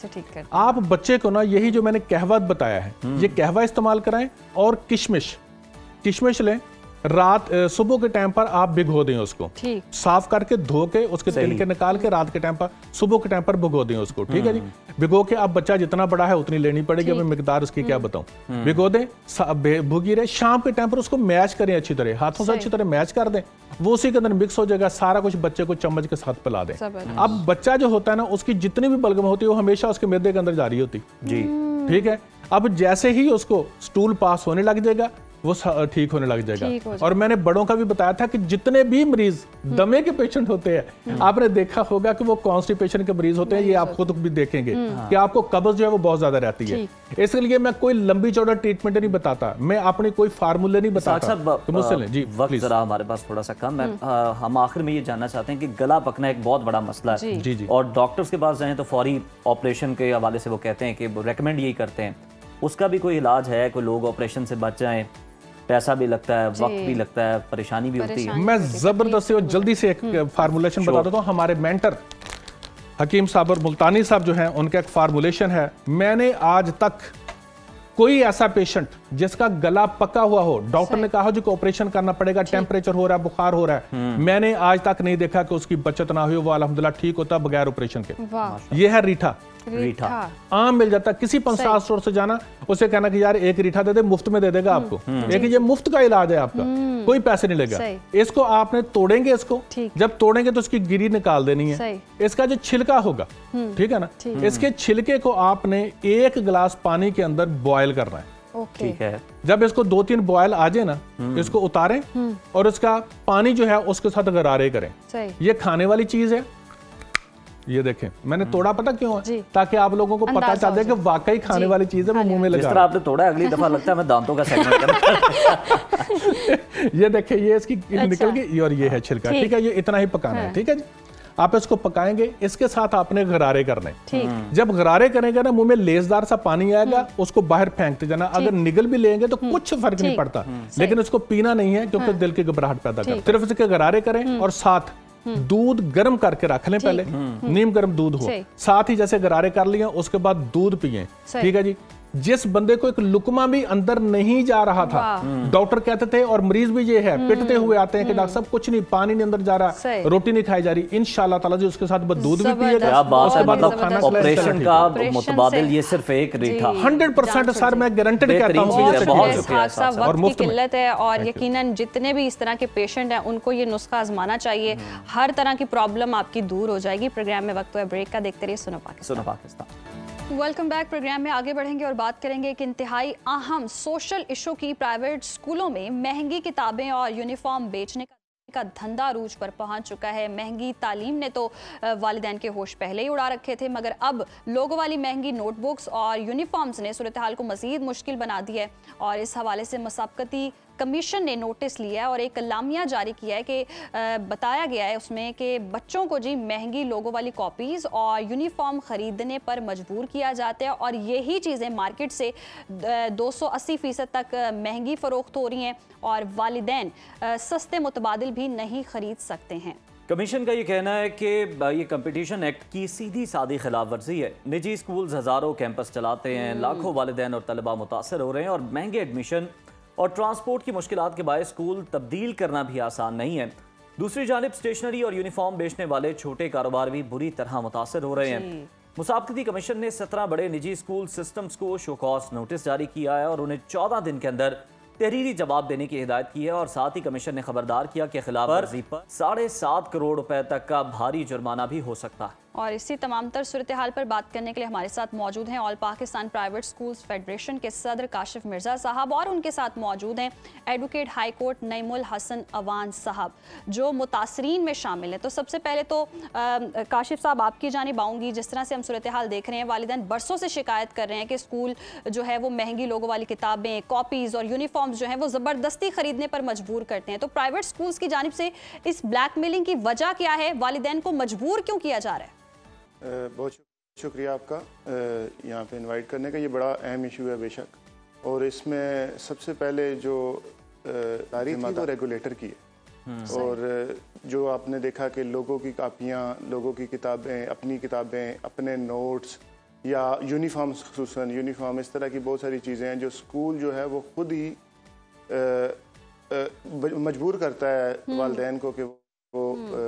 आप बच्चे को ना यही जो मैंने कहवा बताया है, ये कहवा इस्तेमाल कराएं और किशमिश लें। रात सुबह के टाइम पर आप भिगो दें उसको, साफ करके धो के उसके तिनके निकाल के रात के टाइम पर, सुबह के टाइम पर भिगो दें उसको, ठीक है जी। भिगो के आप बच्चा जितना बड़ा है उतनी लेनी पड़ेगी, मैं मिकदार उसकी क्या बताऊं। भिगो दें, भुगी रहे, शाम के टाइम पर उसको मैच करें अच्छी तरह, हाथों से अच्छी तरह मैच कर दें, वो उसी के अंदर मिक्स हो जाएगा। सारा कुछ बच्चे को चम्मच के साथ पिला दें। अब बच्चा जो होता है ना, उसकी जितनी भी बलगम होती है वो हमेशा उसके मैदे के अंदर जारी होती जी, ठीक है। अब जैसे ही उसको स्टूल पास होने लग जाएगा वो ठीक होने लग जाएगा। और मैंने बड़ों का भी बताया था कि जितने भी मरीज दमे के पेशेंट होते हैं, आपने देखा होगा कि वो कॉन्स्टिपेशन के मरीज होते हैं, ये आप खुद भी देखेंगे कि आपको कब्ज जो है वो बहुत ज्यादा रहती है। इसलिए मैं कोई लंबी चौड़ा ट्रीटमेंट नहीं बताता, मैं अपनी कोई फार्मूले नहीं बताता। जी वक्त जरा हमारे पास थोड़ा सा कम है, हम आखिर में ये जानना चाहते हैं कि गला पकना एक बहुत बड़ा मसला है जी, और डॉक्टर्स के पास जाएं तो फौरी ऑपरेशन के हवाले से वो कहते हैं कि रेकमेंड यही करते हैं। उसका भी कोई इलाज है? कोई लोग ऑपरेशन से बच जाएं, पैसा भी लगता है, वक्त भी लगता है, परेशानी भी होती है। मैं जबरदस्ती और जल्दी से एक फार्मूलेशन बता देता हूँ। हमारे मेंटर हकीम साहब और मुल्तानी साहब जो हैं, उनका एक फार्मूलेशन है। मैंने आज तक कोई ऐसा पेशेंट जिसका गला पका हुआ हो, डॉक्टर ने कहा हो जो ऑपरेशन करना पड़ेगा, टेम्परेचर हो रहा है, बुखार हो रहा है, मैंने आज तक नहीं देखा कि उसकी बचत ना हुई, वो अल्हम्दुलिल्लाह ठीक होता बगैर ऑपरेशन के। ये है रीठा आम मिल जाता है। किसी पंसार स्टोर से जाना, उसे कहना कि यार एक रीठा दे दे, मुफ्त में दे देगा आपको। एक ये मुफ्त का इलाज है आपका, कोई पैसे नहीं लेगा। इसको आपने तोड़ेंगे, इसको जब तोड़ेंगे तो इसकी गिरी निकाल देनी है। इसका जो छिलका होगा, ठीक है ना, इसके छिलके को आपने 1 गिलास पानी के अंदर बॉयल करना है, ठीक है। जब इसको 2-3 बॉयल आ जाए ना, इसको उतारें और इसका पानी जो है उसके साथ गरारे करें। ये खाने वाली चीज है। ये देखें, मैंने तोड़ा पता क्यों है? ताकि आप लोगों को पता चल जाए कि वाकई खाने वाली चीज है, वो मुंह में लगा। जिस तरह आपने तोड़ा, अगली दफा लगता है मैं दांतों का सेगमेंट करूं। ये देखें, ये इसकी निकल गई और ये है छिलका, ठीक है। ये इतना ही पकाना है, ठीक है जी। आप इसको पकाएंगे, इसके साथ आपने गरारे करने। जब गरारे करेंगे ना, मुंह में लेसदार सा पानी आएगा, उसको बाहर फेंकते जाना। अगर निगल भी लेंगे तो कुछ फर्क नहीं पड़ता, लेकिन उसको पीना नहीं है क्योंकि दिल की घबराहट पैदा करता है। सिर्फ इसके गरारे करें और साथ दूध गर्म करके रख लें, पहले नीम गर्म दूध हो, साथ ही जैसे गरारे कर लिए उसके बाद दूध पिए, ठीक है जी। जिस बंदे को एक लुकमा भी अंदर नहीं जा रहा था, डॉक्टर कहते थे और मरीज भी ये है, पिटते हुए आते हैं कि डॉक्टर साहब कुछ नहीं, पानी नहीं अंदर जा रहा, रोटी नहीं खाई जा रही, इंशाल्लाह ताला जी उसके साथ दूध भी पिएगा। ऑपरेशन का मुतबादिल ये सिर्फ एक रीठा 100% सर मैं गारंटेड कहता हूं। और मुफ्त किल्लत है, और यकीनन जितने भी इस तरह के पेशेंट हैं उनको ये नुस्खा आजमाना चाहिए। हर तरह की प्रॉब्लम आपकी दूर हो जाएगी। प्रोग्राम में वक्त है ब्रेक का, देखते रहिए सुनो पाकिस्तान। Welcome back. प्रोग्राम में आगे बढ़ेंगे और बात करेंगे एक इंतहाई अहम सोशल इशू की। प्राइवेट स्कूलों में महंगी किताबें और यूनिफॉर्म बेचने का का धंधा अरूज पर पहुंच चुका है। महंगी तालीम ने तो वालिदैन के होश पहले ही उड़ा रखे थे, मगर अब लोगों वाली महंगी नोटबुक्स और यूनिफॉर्म्स ने सूरत हाल को मजीद मुश्किल बना दी है। और इस हवाले से मुसाबकती कमीशन ने नोटिस लिया है और एक लामिया जारी किया है कि बताया गया है उसमें कि बच्चों को जी महंगी लोगों वाली कॉपीज़ और यूनिफॉर्म ख़रीदने पर मजबूर किया जाता है और यही चीज़ें मार्केट से 280% तक महंगी फ़रोख्त हो रही हैं और वालिदैन सस्ते मुतबादिल भी नहीं खरीद सकते हैं। कमीशन का ये कहना है कि ये कंपटीशन एक्ट की सीधी सादी खिलाफ वर्जी है। निजी स्कूल्स हज़ारों कैंपस चलाते हैं, लाखों वालिदैन और तलबा मुतासर हो रहे हैं और महंगे एडमिशन और ट्रांसपोर्ट की मुश्किलात के बायस स्कूल तब्दील करना भी आसान नहीं है। दूसरी जानिब स्टेशनरी और यूनिफॉर्म बेचने वाले छोटे कारोबार भी बुरी तरह मुतासर हो रहे हैं। मुसाबकती कमीशन ने 17 बड़े निजी स्कूल सिस्टम्स को शोकॉज नोटिस जारी किया है और उन्हें 14 दिन के अंदर तहरीरी जवाब देने की हिदायत की है और साथ ही कमीशन ने खबरदार किया कि खिलाफ वर्जी पर 7.5 करोड़ रुपए तक का भारी जुर्माना भी हो सकता है। और इसी तमाम तर सूरत हाल पर बात करने के लिए हमारे साथ मौजूद हैं all Pakistan private schools federation के सदर काशिफ मिर्ज़ा साहब और उनके साथ मौजूद हैं advocate high court Naeemul Hasan Awan साहब जो मुतासरीन में शामिल हैं। तो सबसे पहले तो काशिफ साहब आपकी जानिब आऊँगी। जिस तरह से हम सूरत हाल देख रहे हैं, वालिदैन बरसों से शिकायत कर रहे हैं कि स्कूल जो है वो महंगी लोगों वाली किताबें, कॉपीज़ और यूनिफॉर्म्स जो हैं वो ज़बरदस्ती ख़रीदने पर मजबूर करते हैं। तो प्राइवेट स्कूल्स की जानिब से इस ब्लैकमेलिंग की वजह क्या है? वालिदैन को मजबूर क्यों किया जा रहा है? बहुत शुक्रिया आपका यहाँ पे इनवाइट करने का। ये बड़ा अहम इशू है बेशक, और इसमें सबसे पहले जो तारीफ थी वो रेगुलेटर की है। और जो आपने देखा कि लोगों की कापियाँ, लोगों की किताबें, अपनी किताबें, अपने नोट्स या यूनिफॉर्म, खुसूसन यूनिफॉर्म, इस तरह की बहुत सारी चीज़ें हैं जो स्कूल जो है वो खुद ही मजबूर करता है वालिदैन को कि वो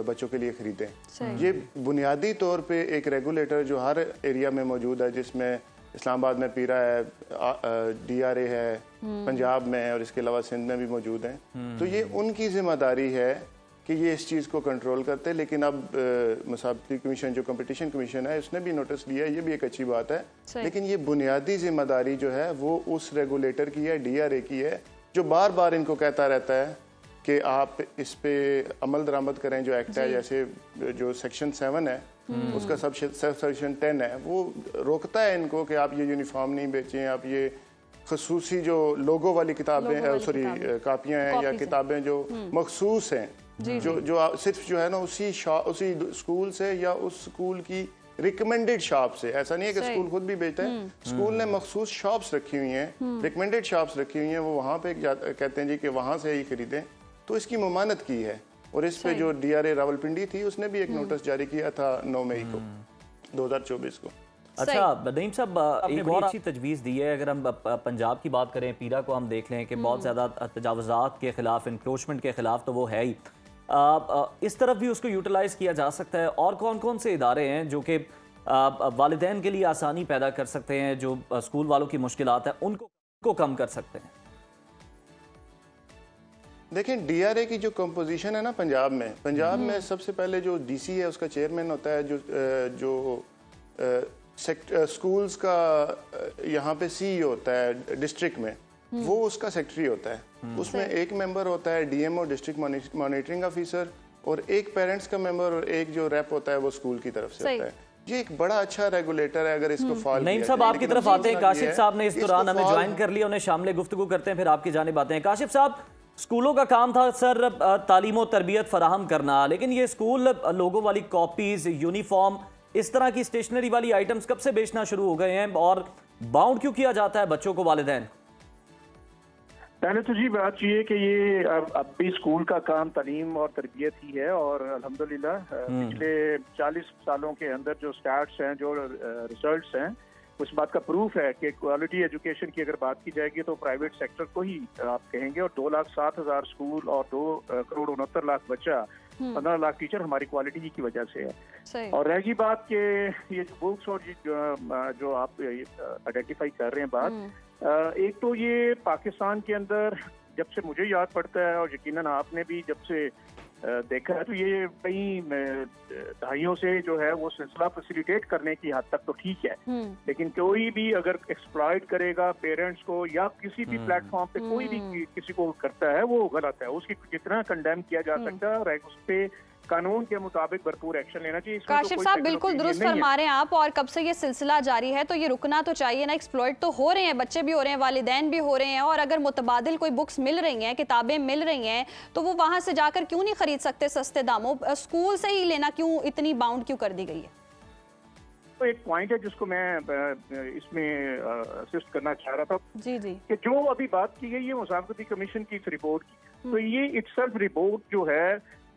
बच्चों के लिए खरीदें। ये बुनियादी तौर पे एक रेगुलेटर जो हर एरिया में मौजूद है, जिसमें इस्लामाबाद में पीरा है, DRA है, पंजाब में और इसके अलावा सिंध में भी मौजूद हैं। तो ये उनकी जिम्मेदारी है कि ये इस चीज़ को कंट्रोल करते हैं। लेकिन अब मुसाबकती कमीशन जो कंपटीशन कमीशन है उसने भी नोटिस लिया है, ये भी एक अच्छी बात है। लेकिन ये बुनियादी जिम्मेदारी जो है वो उस रेगुलेटर की है, DRA की है, जो बार बार इनको कहता रहता है कि आप इस पे अमल दरामद करें। जो एक्ट है, जैसे जो सेक्शन 7 है उसका सब सेक्शन 10 है, वो रोकता है इनको कि आप ये यूनिफॉर्म नहीं बेचें, आप ये खसूसी जो लोगों वाली किताबें, सॉरी कापियाँ हैं या किताबें जो मखसूस हैं, जो सिर्फ जो है ना उसी स्कूल से या उस स्कूल की रिकमेंडेड शॉप से, ऐसा नहीं है कि स्कूल खुद भी बेचता है। स्कूल ने मखसूस शॉप्स रखी हुई हैं, रिकमेंडेड शॉप्स रखी हुई हैं, वो वहाँ पे कहते हैं जी कि वहाँ से ही खरीदें। तो इसकी ममानत की है। और इस पे जो DRA रावलपिंडी थी उसने भी एक नोटिस जारी किया था 9 मई को 2024 को। अच्छा नईम साहब, एक और अच्छी तजवीज़ दी है। अगर हम पंजाब की बात करें, पीरा को हम देख लें कि बहुत ज़्यादा तजावुज़ात के खिलाफ, इंक्रोचमेंट के खिलाफ तो वो है ही, इस तरफ भी उसको यूटिलाइज़ किया जा सकता है। और कौन कौन से इदारे हैं जो कि वालिदैन के लिए आसानी पैदा कर सकते हैं, जो स्कूल वालों की मुश्किलात है उनको कम कर सकते हैं? देखें, DRA की जो कंपोजिशन है ना पंजाब में सबसे पहले जो DC है उसका चेयरमैन होता है, जो स्कूल्स का यहाँ पे CEO होता है डिस्ट्रिक्ट में, वो उसका सेक्रेटरी होता है। उसमें एक मेंबर होता है DMO डिस्ट्रिक्ट मॉनिटरिंग ऑफिसर, और एक पेरेंट्स का मेंबर, और एक जो रेप होता है वो स्कूल की तरफ से होता है। ये एक बड़ा अच्छा रेगुलेटर है अगर इसको फॉलो। नईम साहब आपकी तरफ आते हैं, काशिफ साहब ने इस दौरान हमें ज्वाइन कर लिया, उन्हें शामिल गुफ्तगू करते हैं, फिर आपकी जानिब आते हैं। काशिफ साहब, स्कूलों का काम था सर तालीम और तरबियत फराहम करना, लेकिन ये स्कूल लोगों वाली कॉपीज, यूनिफॉर्म, इस तरह की स्टेशनरी वाली आइटम्स कब से बेचना शुरू हो गए हैं और बाउंड क्यों किया जाता है बच्चों को वालिदैन? पहले तो जी बात ये कि ये अब भी स्कूल का काम तालीम और तरबियत ही है, और अल्हम्दुलिल्लाह पिछले 40 सालों के अंदर जो स्टैट्स हैं, जो रिजल्ट्स हैं, उस बात का प्रूफ है कि क्वालिटी एजुकेशन की अगर बात की जाएगी तो प्राइवेट सेक्टर को ही आप कहेंगे। और 2,07,000 स्कूल और 2,69,00,000 बच्चा, 15 लाख टीचर हमारी क्वालिटी की वजह से है। और रहेगी बात कि ये बुक्स और जो आप आइडेंटिफाई कर रहे हैं बात, एक तो ये पाकिस्तान के अंदर जब से मुझे याद पड़ता है, और यकीनन आपने भी जब से देखा है तो ये कई दहाइयों से जो है वो सिलसिला फैसिलिटेट करने की हद तक तो ठीक है, लेकिन कोई भी अगर एक्सप्लॉइट करेगा पेरेंट्स को या किसी भी प्लेटफॉर्म पे कोई भी किसी को करता है वो गलत है। उसकी जितना कंडेम किया जा सकता है उस पे कानून के मुताबिक भरपूर एक्शन लेना चाहिए। काशिफ साहब बिल्कुल दुरुस्त फरमा रहे हैं आप, और कब से ये सिलसिला जारी है तो ये रुकना तो चाहिए ना। एक्सप्लॉइट तो हो रहे हैं, बच्चे भी हो रहे हैं, वालिदैन भी हो रहे हैं, और अगर मुतबादिल कोई बुक्स मिल रही हैं, किताबें मिल रही हैं, तो वो वहां से जाकर क्यों नहीं खरीद सकते सस्ते दामों? स्कूल से ही लेना क्यों इतनी बाउंड क्यों कर दी गई है? तो एक पॉइंट है जिसको मैं इसमें असिस्ट करना चाह रहा था जी कि जो अभी बात की गई है मुसाफिरती कमीशन की इस रिपोर्ट की, तो ये इटसेल्फ रिपोर्ट जो है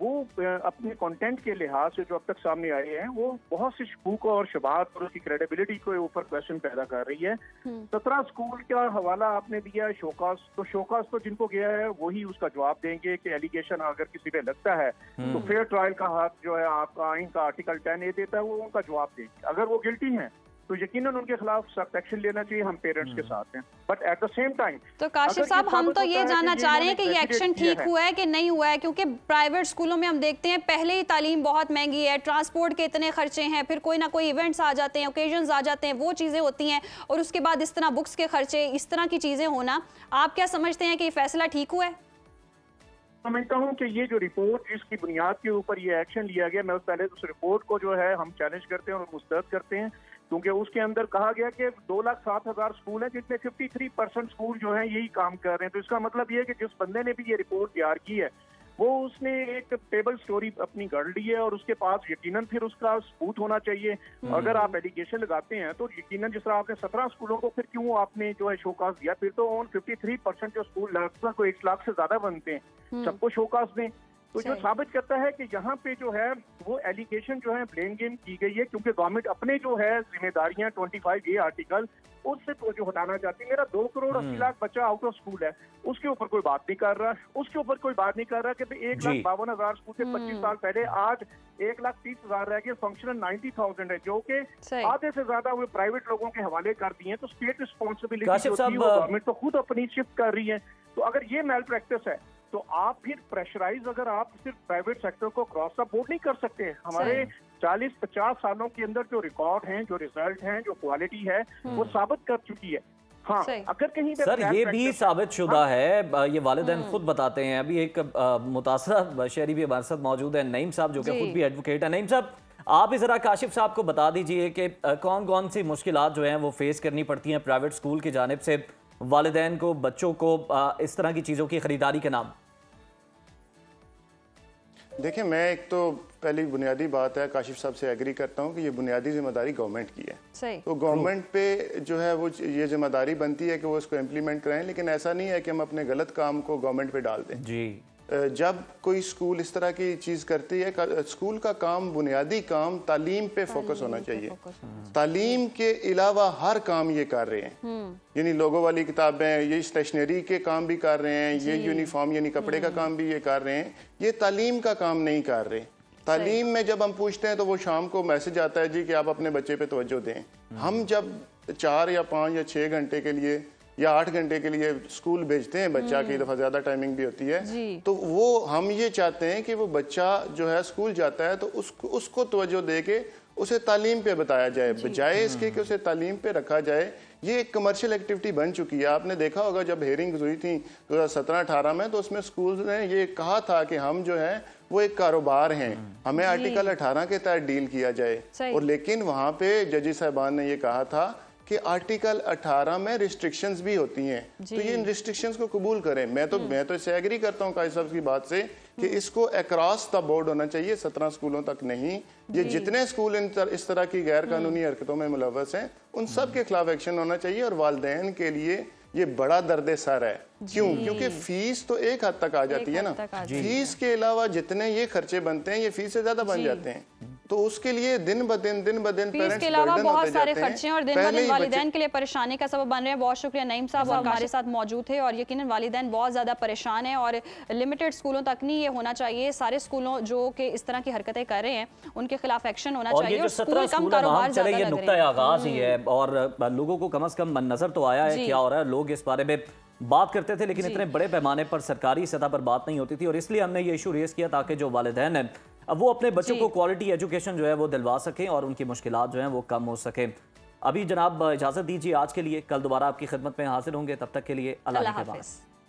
वो अपने कंटेंट के लिहाज से जो अब तक सामने आए हैं वो बहुत सी शकूक और शुबाहत और उसकी क्रेडिबिलिटी के ऊपर क्वेश्चन पैदा कर रही है। 17 स्कूल का हवाला आपने दिया शोकास, तो शोकास तो जिनको गया है वही उसका जवाब देंगे कि एलिगेशन अगर किसी पे लगता है तो फेयर ट्रायल का हक जो है आपका आइन का आर्टिकल 10A देता है, वो उनका जवाब देंगे। अगर वो गिल्टी हैं तो यकीनन उनके खिलाफ सख्त एक्शन लेना चाहिए, हम पेरेंट्स के साथ हैं। But at the same time तो काशिफ साहब हम तो ये जानना चाह रहे हैं कि ये एक्शन ठीक हुआ है कि नहीं हुआ है, क्योंकि प्राइवेट स्कूलों में हम देखते हैं पहले ही तालीम बहुत महंगी है, ट्रांसपोर्ट के इतने खर्चे हैं, फिर कोई ना कोई इवेंट्स आ जाते हैं, ओकेजन्स आ जाते हैं, वो चीज़ें होती हैं, और उसके बाद इस तरह बुक्स के खर्चे, इस तरह की चीज़ें होना, आप क्या समझते हैं कि ये फैसला ठीक हुआ है? समझता हूँ कि ये जो रिपोर्ट जिसकी बुनियाद के ऊपर ये एक्शन लिया गया, मैं पहले उस रिपोर्ट को जो है हम चैलेंज करते हैं और मुस्तरद करते हैं, क्योंकि उसके अंदर कहा गया कि 2,07,000 स्कूल हैं जिसमें 53% स्कूल जो हैं यही काम कर रहे हैं। तो इसका मतलब ये है कि जिस बंदे ने भी ये रिपोर्ट तैयार की है वो उसने एक टेबल स्टोरी अपनी गढ़ ली है और उसके पास यकीनन फिर उसका सबूत होना चाहिए। अगर आप एलिगेशन लगाते हैं तो यकीनन जिस तरह आपने 17 स्कूलों को फिर क्यों आपने जो है शोकास दिया, फिर तो 53% जो स्कूल लगभग को 1 लाख से ज्यादा बनते हैं सबको शोकास दें। तो जो साबित करता है कि यहाँ पे जो है वो एलिगेशन जो है ब्लेम गेम की गई है, क्योंकि गवर्नमेंट अपने जो है जिम्मेदारियां 25A आर्टिकल उससे तो जो हटाना चाहती है। मेरा 2 करोड़ 80 लाख बच्चा आउट ऑफ स्कूल है, उसके ऊपर कोई बात नहीं कर रहा, उसके ऊपर कोई बात नहीं कर रहा कि 1,52,000 स्कूल से 25 साल पहले आज 1,30,000 रह गए, फंक्शनल 90,000 है, जो कि आधे से ज्यादा वो प्राइवेट लोगों के हवाले कर दिए। तो स्टेट रिस्पॉन्सिबिलिटी गवर्नमेंट तो खुद अपनी शिफ्ट कर रही है। तो अगर ये मेल प्रैक्टिस है तो आप फिर प्रेशराइज, अगर आप सिर्फ प्राइवेट सेक्टर को क्रॉस द बोर्ड नहीं कर सकते। हमारे 40-50 सालों के अंदर जो रिकॉर्ड हैं, जो रिजल्ट हैं, जो क्वालिटी है वो साबित कर चुकी है। हाँ, अगर कहीं सर ये भी साबित शुदा है, ये वालिदैन खुद बताते हैं। अभी एक मुतासरा शहरी भी हमारे साथ मौजूद है, नईम साहब, जो कि खुद भी एडवोकेट है। नईम साहब, आप ही जरा काशिफ साहब को बता दीजिए कि कौन कौन सी मुश्किलात जो हैं वो फेस करनी पड़ती हैं प्राइवेट स्कूल की जानिब से वालिदैन को, बच्चों को, इस तरह की चीज़ों की खरीदारी के नाम। देखिए, मैं एक तो पहली बुनियादी बात है, काशिफ साहब से एग्री करता हूँ कि ये बुनियादी जिम्मेदारी गवर्नमेंट की है। सही। तो गवर्नमेंट पे जो है वो ये जिम्मेदारी बनती है कि वो इसको इम्प्लीमेंट कराएं, लेकिन ऐसा नहीं है कि हम अपने गलत काम को गवर्नमेंट पे डाल दें। जी। जब कोई स्कूल इस तरह की चीज़ करती है, स्कूल का काम, बुनियादी काम तालीम पे फोकस होना चाहिए। तालीम के अलावा हर काम ये कर रहे हैं, यानी लोगों वाली किताबें, ये स्टेशनरी के काम भी कर रहे हैं, ये यूनिफॉर्म यानी कपड़े का काम भी ये कर रहे हैं, ये तालीम का काम नहीं कर रहे। तालीम में जब हम पूछते हैं तो वो शाम को मैसेज आता है जी कि आप अपने बच्चे पे तवज्जो दें। हम जब 4 या 5 या 6 घंटे के लिए या 8 घंटे के लिए स्कूल भेजते हैं बच्चा, कई दफ़ा ज़्यादा टाइमिंग भी होती है, तो वो हम ये चाहते हैं कि वो बच्चा जो है स्कूल जाता है तो उसको तवज्जो दे के उसे तालीम पे बताया जाए, बजाय इसके कि उसे तालीम पे रखा जाए। ये एक कमर्शियल एक्टिविटी बन चुकी है। आपने देखा होगा जब हेयरिंग्स हुई थी 2017-18 में, तो उसमें स्कूल ने ये कहा था कि हम जो है वो एक कारोबार हैं, हमें आर्टिकल 18 के तहत डील किया जाए। और लेकिन वहाँ पे जजी साहबान ने ये कहा था कि आर्टिकल 18 में रिस्ट्रिक्शंस भी होती हैं, तो ये इन रिस्ट्रिक्शंस को कबूल करें। मैं तो इससे एग्री करता हूँ काशिफ साहब की बात से कि इसको अक्रॉस द बोर्ड होना चाहिए, 17 स्कूलों तक नहीं। ये जितने स्कूल इस तरह की गैर कानूनी हरकतों में मुलव्वस हैं उन सब के खिलाफ एक्शन होना चाहिए। और वालिदैन के लिए ये बड़ा दर्द सर है। क्यों? क्योंकि फीस तो एक हद तक आ जाती है ना, फीस के अलावा जितने ये खर्चे बनते हैं ये फीस से ज्यादा बन जाते हैं। तो उसके लिए दिन ब दिन पेरेंट्स के अलावा बहुत सारे खर्चे और दिन ब दिन वालिदैन के लिए परेशानी का सबब बन रहे हैं। बहुत शुक्रिया नईम साहब हमारे साथ मौजूद थे। और यकीनन वालिदैन बहुत ज़्यादा परेशान है और लिमिटेड स्कूलों तक नहीं ये होना चाहिए, सारे स्कूलों जो कि इस तरह की हरकतें कर रहे हैं उनके खिलाफ एक्शन होना चाहिए। और स्कूल कम कारोबार ज़्यादा लग रहे हैं। आगाज ही है और लोगों को कम से कम नजर तो आया है क्या हो रहा है, लोग इस बारे में बात करते थे, लेकिन इतने बड़े पैमाने पर सरकारी सतह पर बात नहीं होती थी, और इसलिए हमने ये इशू रेस किया ताकि जो वालिदैन हैं अब वो अपने बच्चों को क्वालिटी एजुकेशन जो है वो दिलवा सकें और उनकी मुश्किलात जो हैं वो कम हो सकें। अभी जनाब इजाज़त दीजिए आज के लिए, कल दोबारा आपकी खिदमत में हाजिर होंगे, तब तक के लिए अल्लाह के हवाले।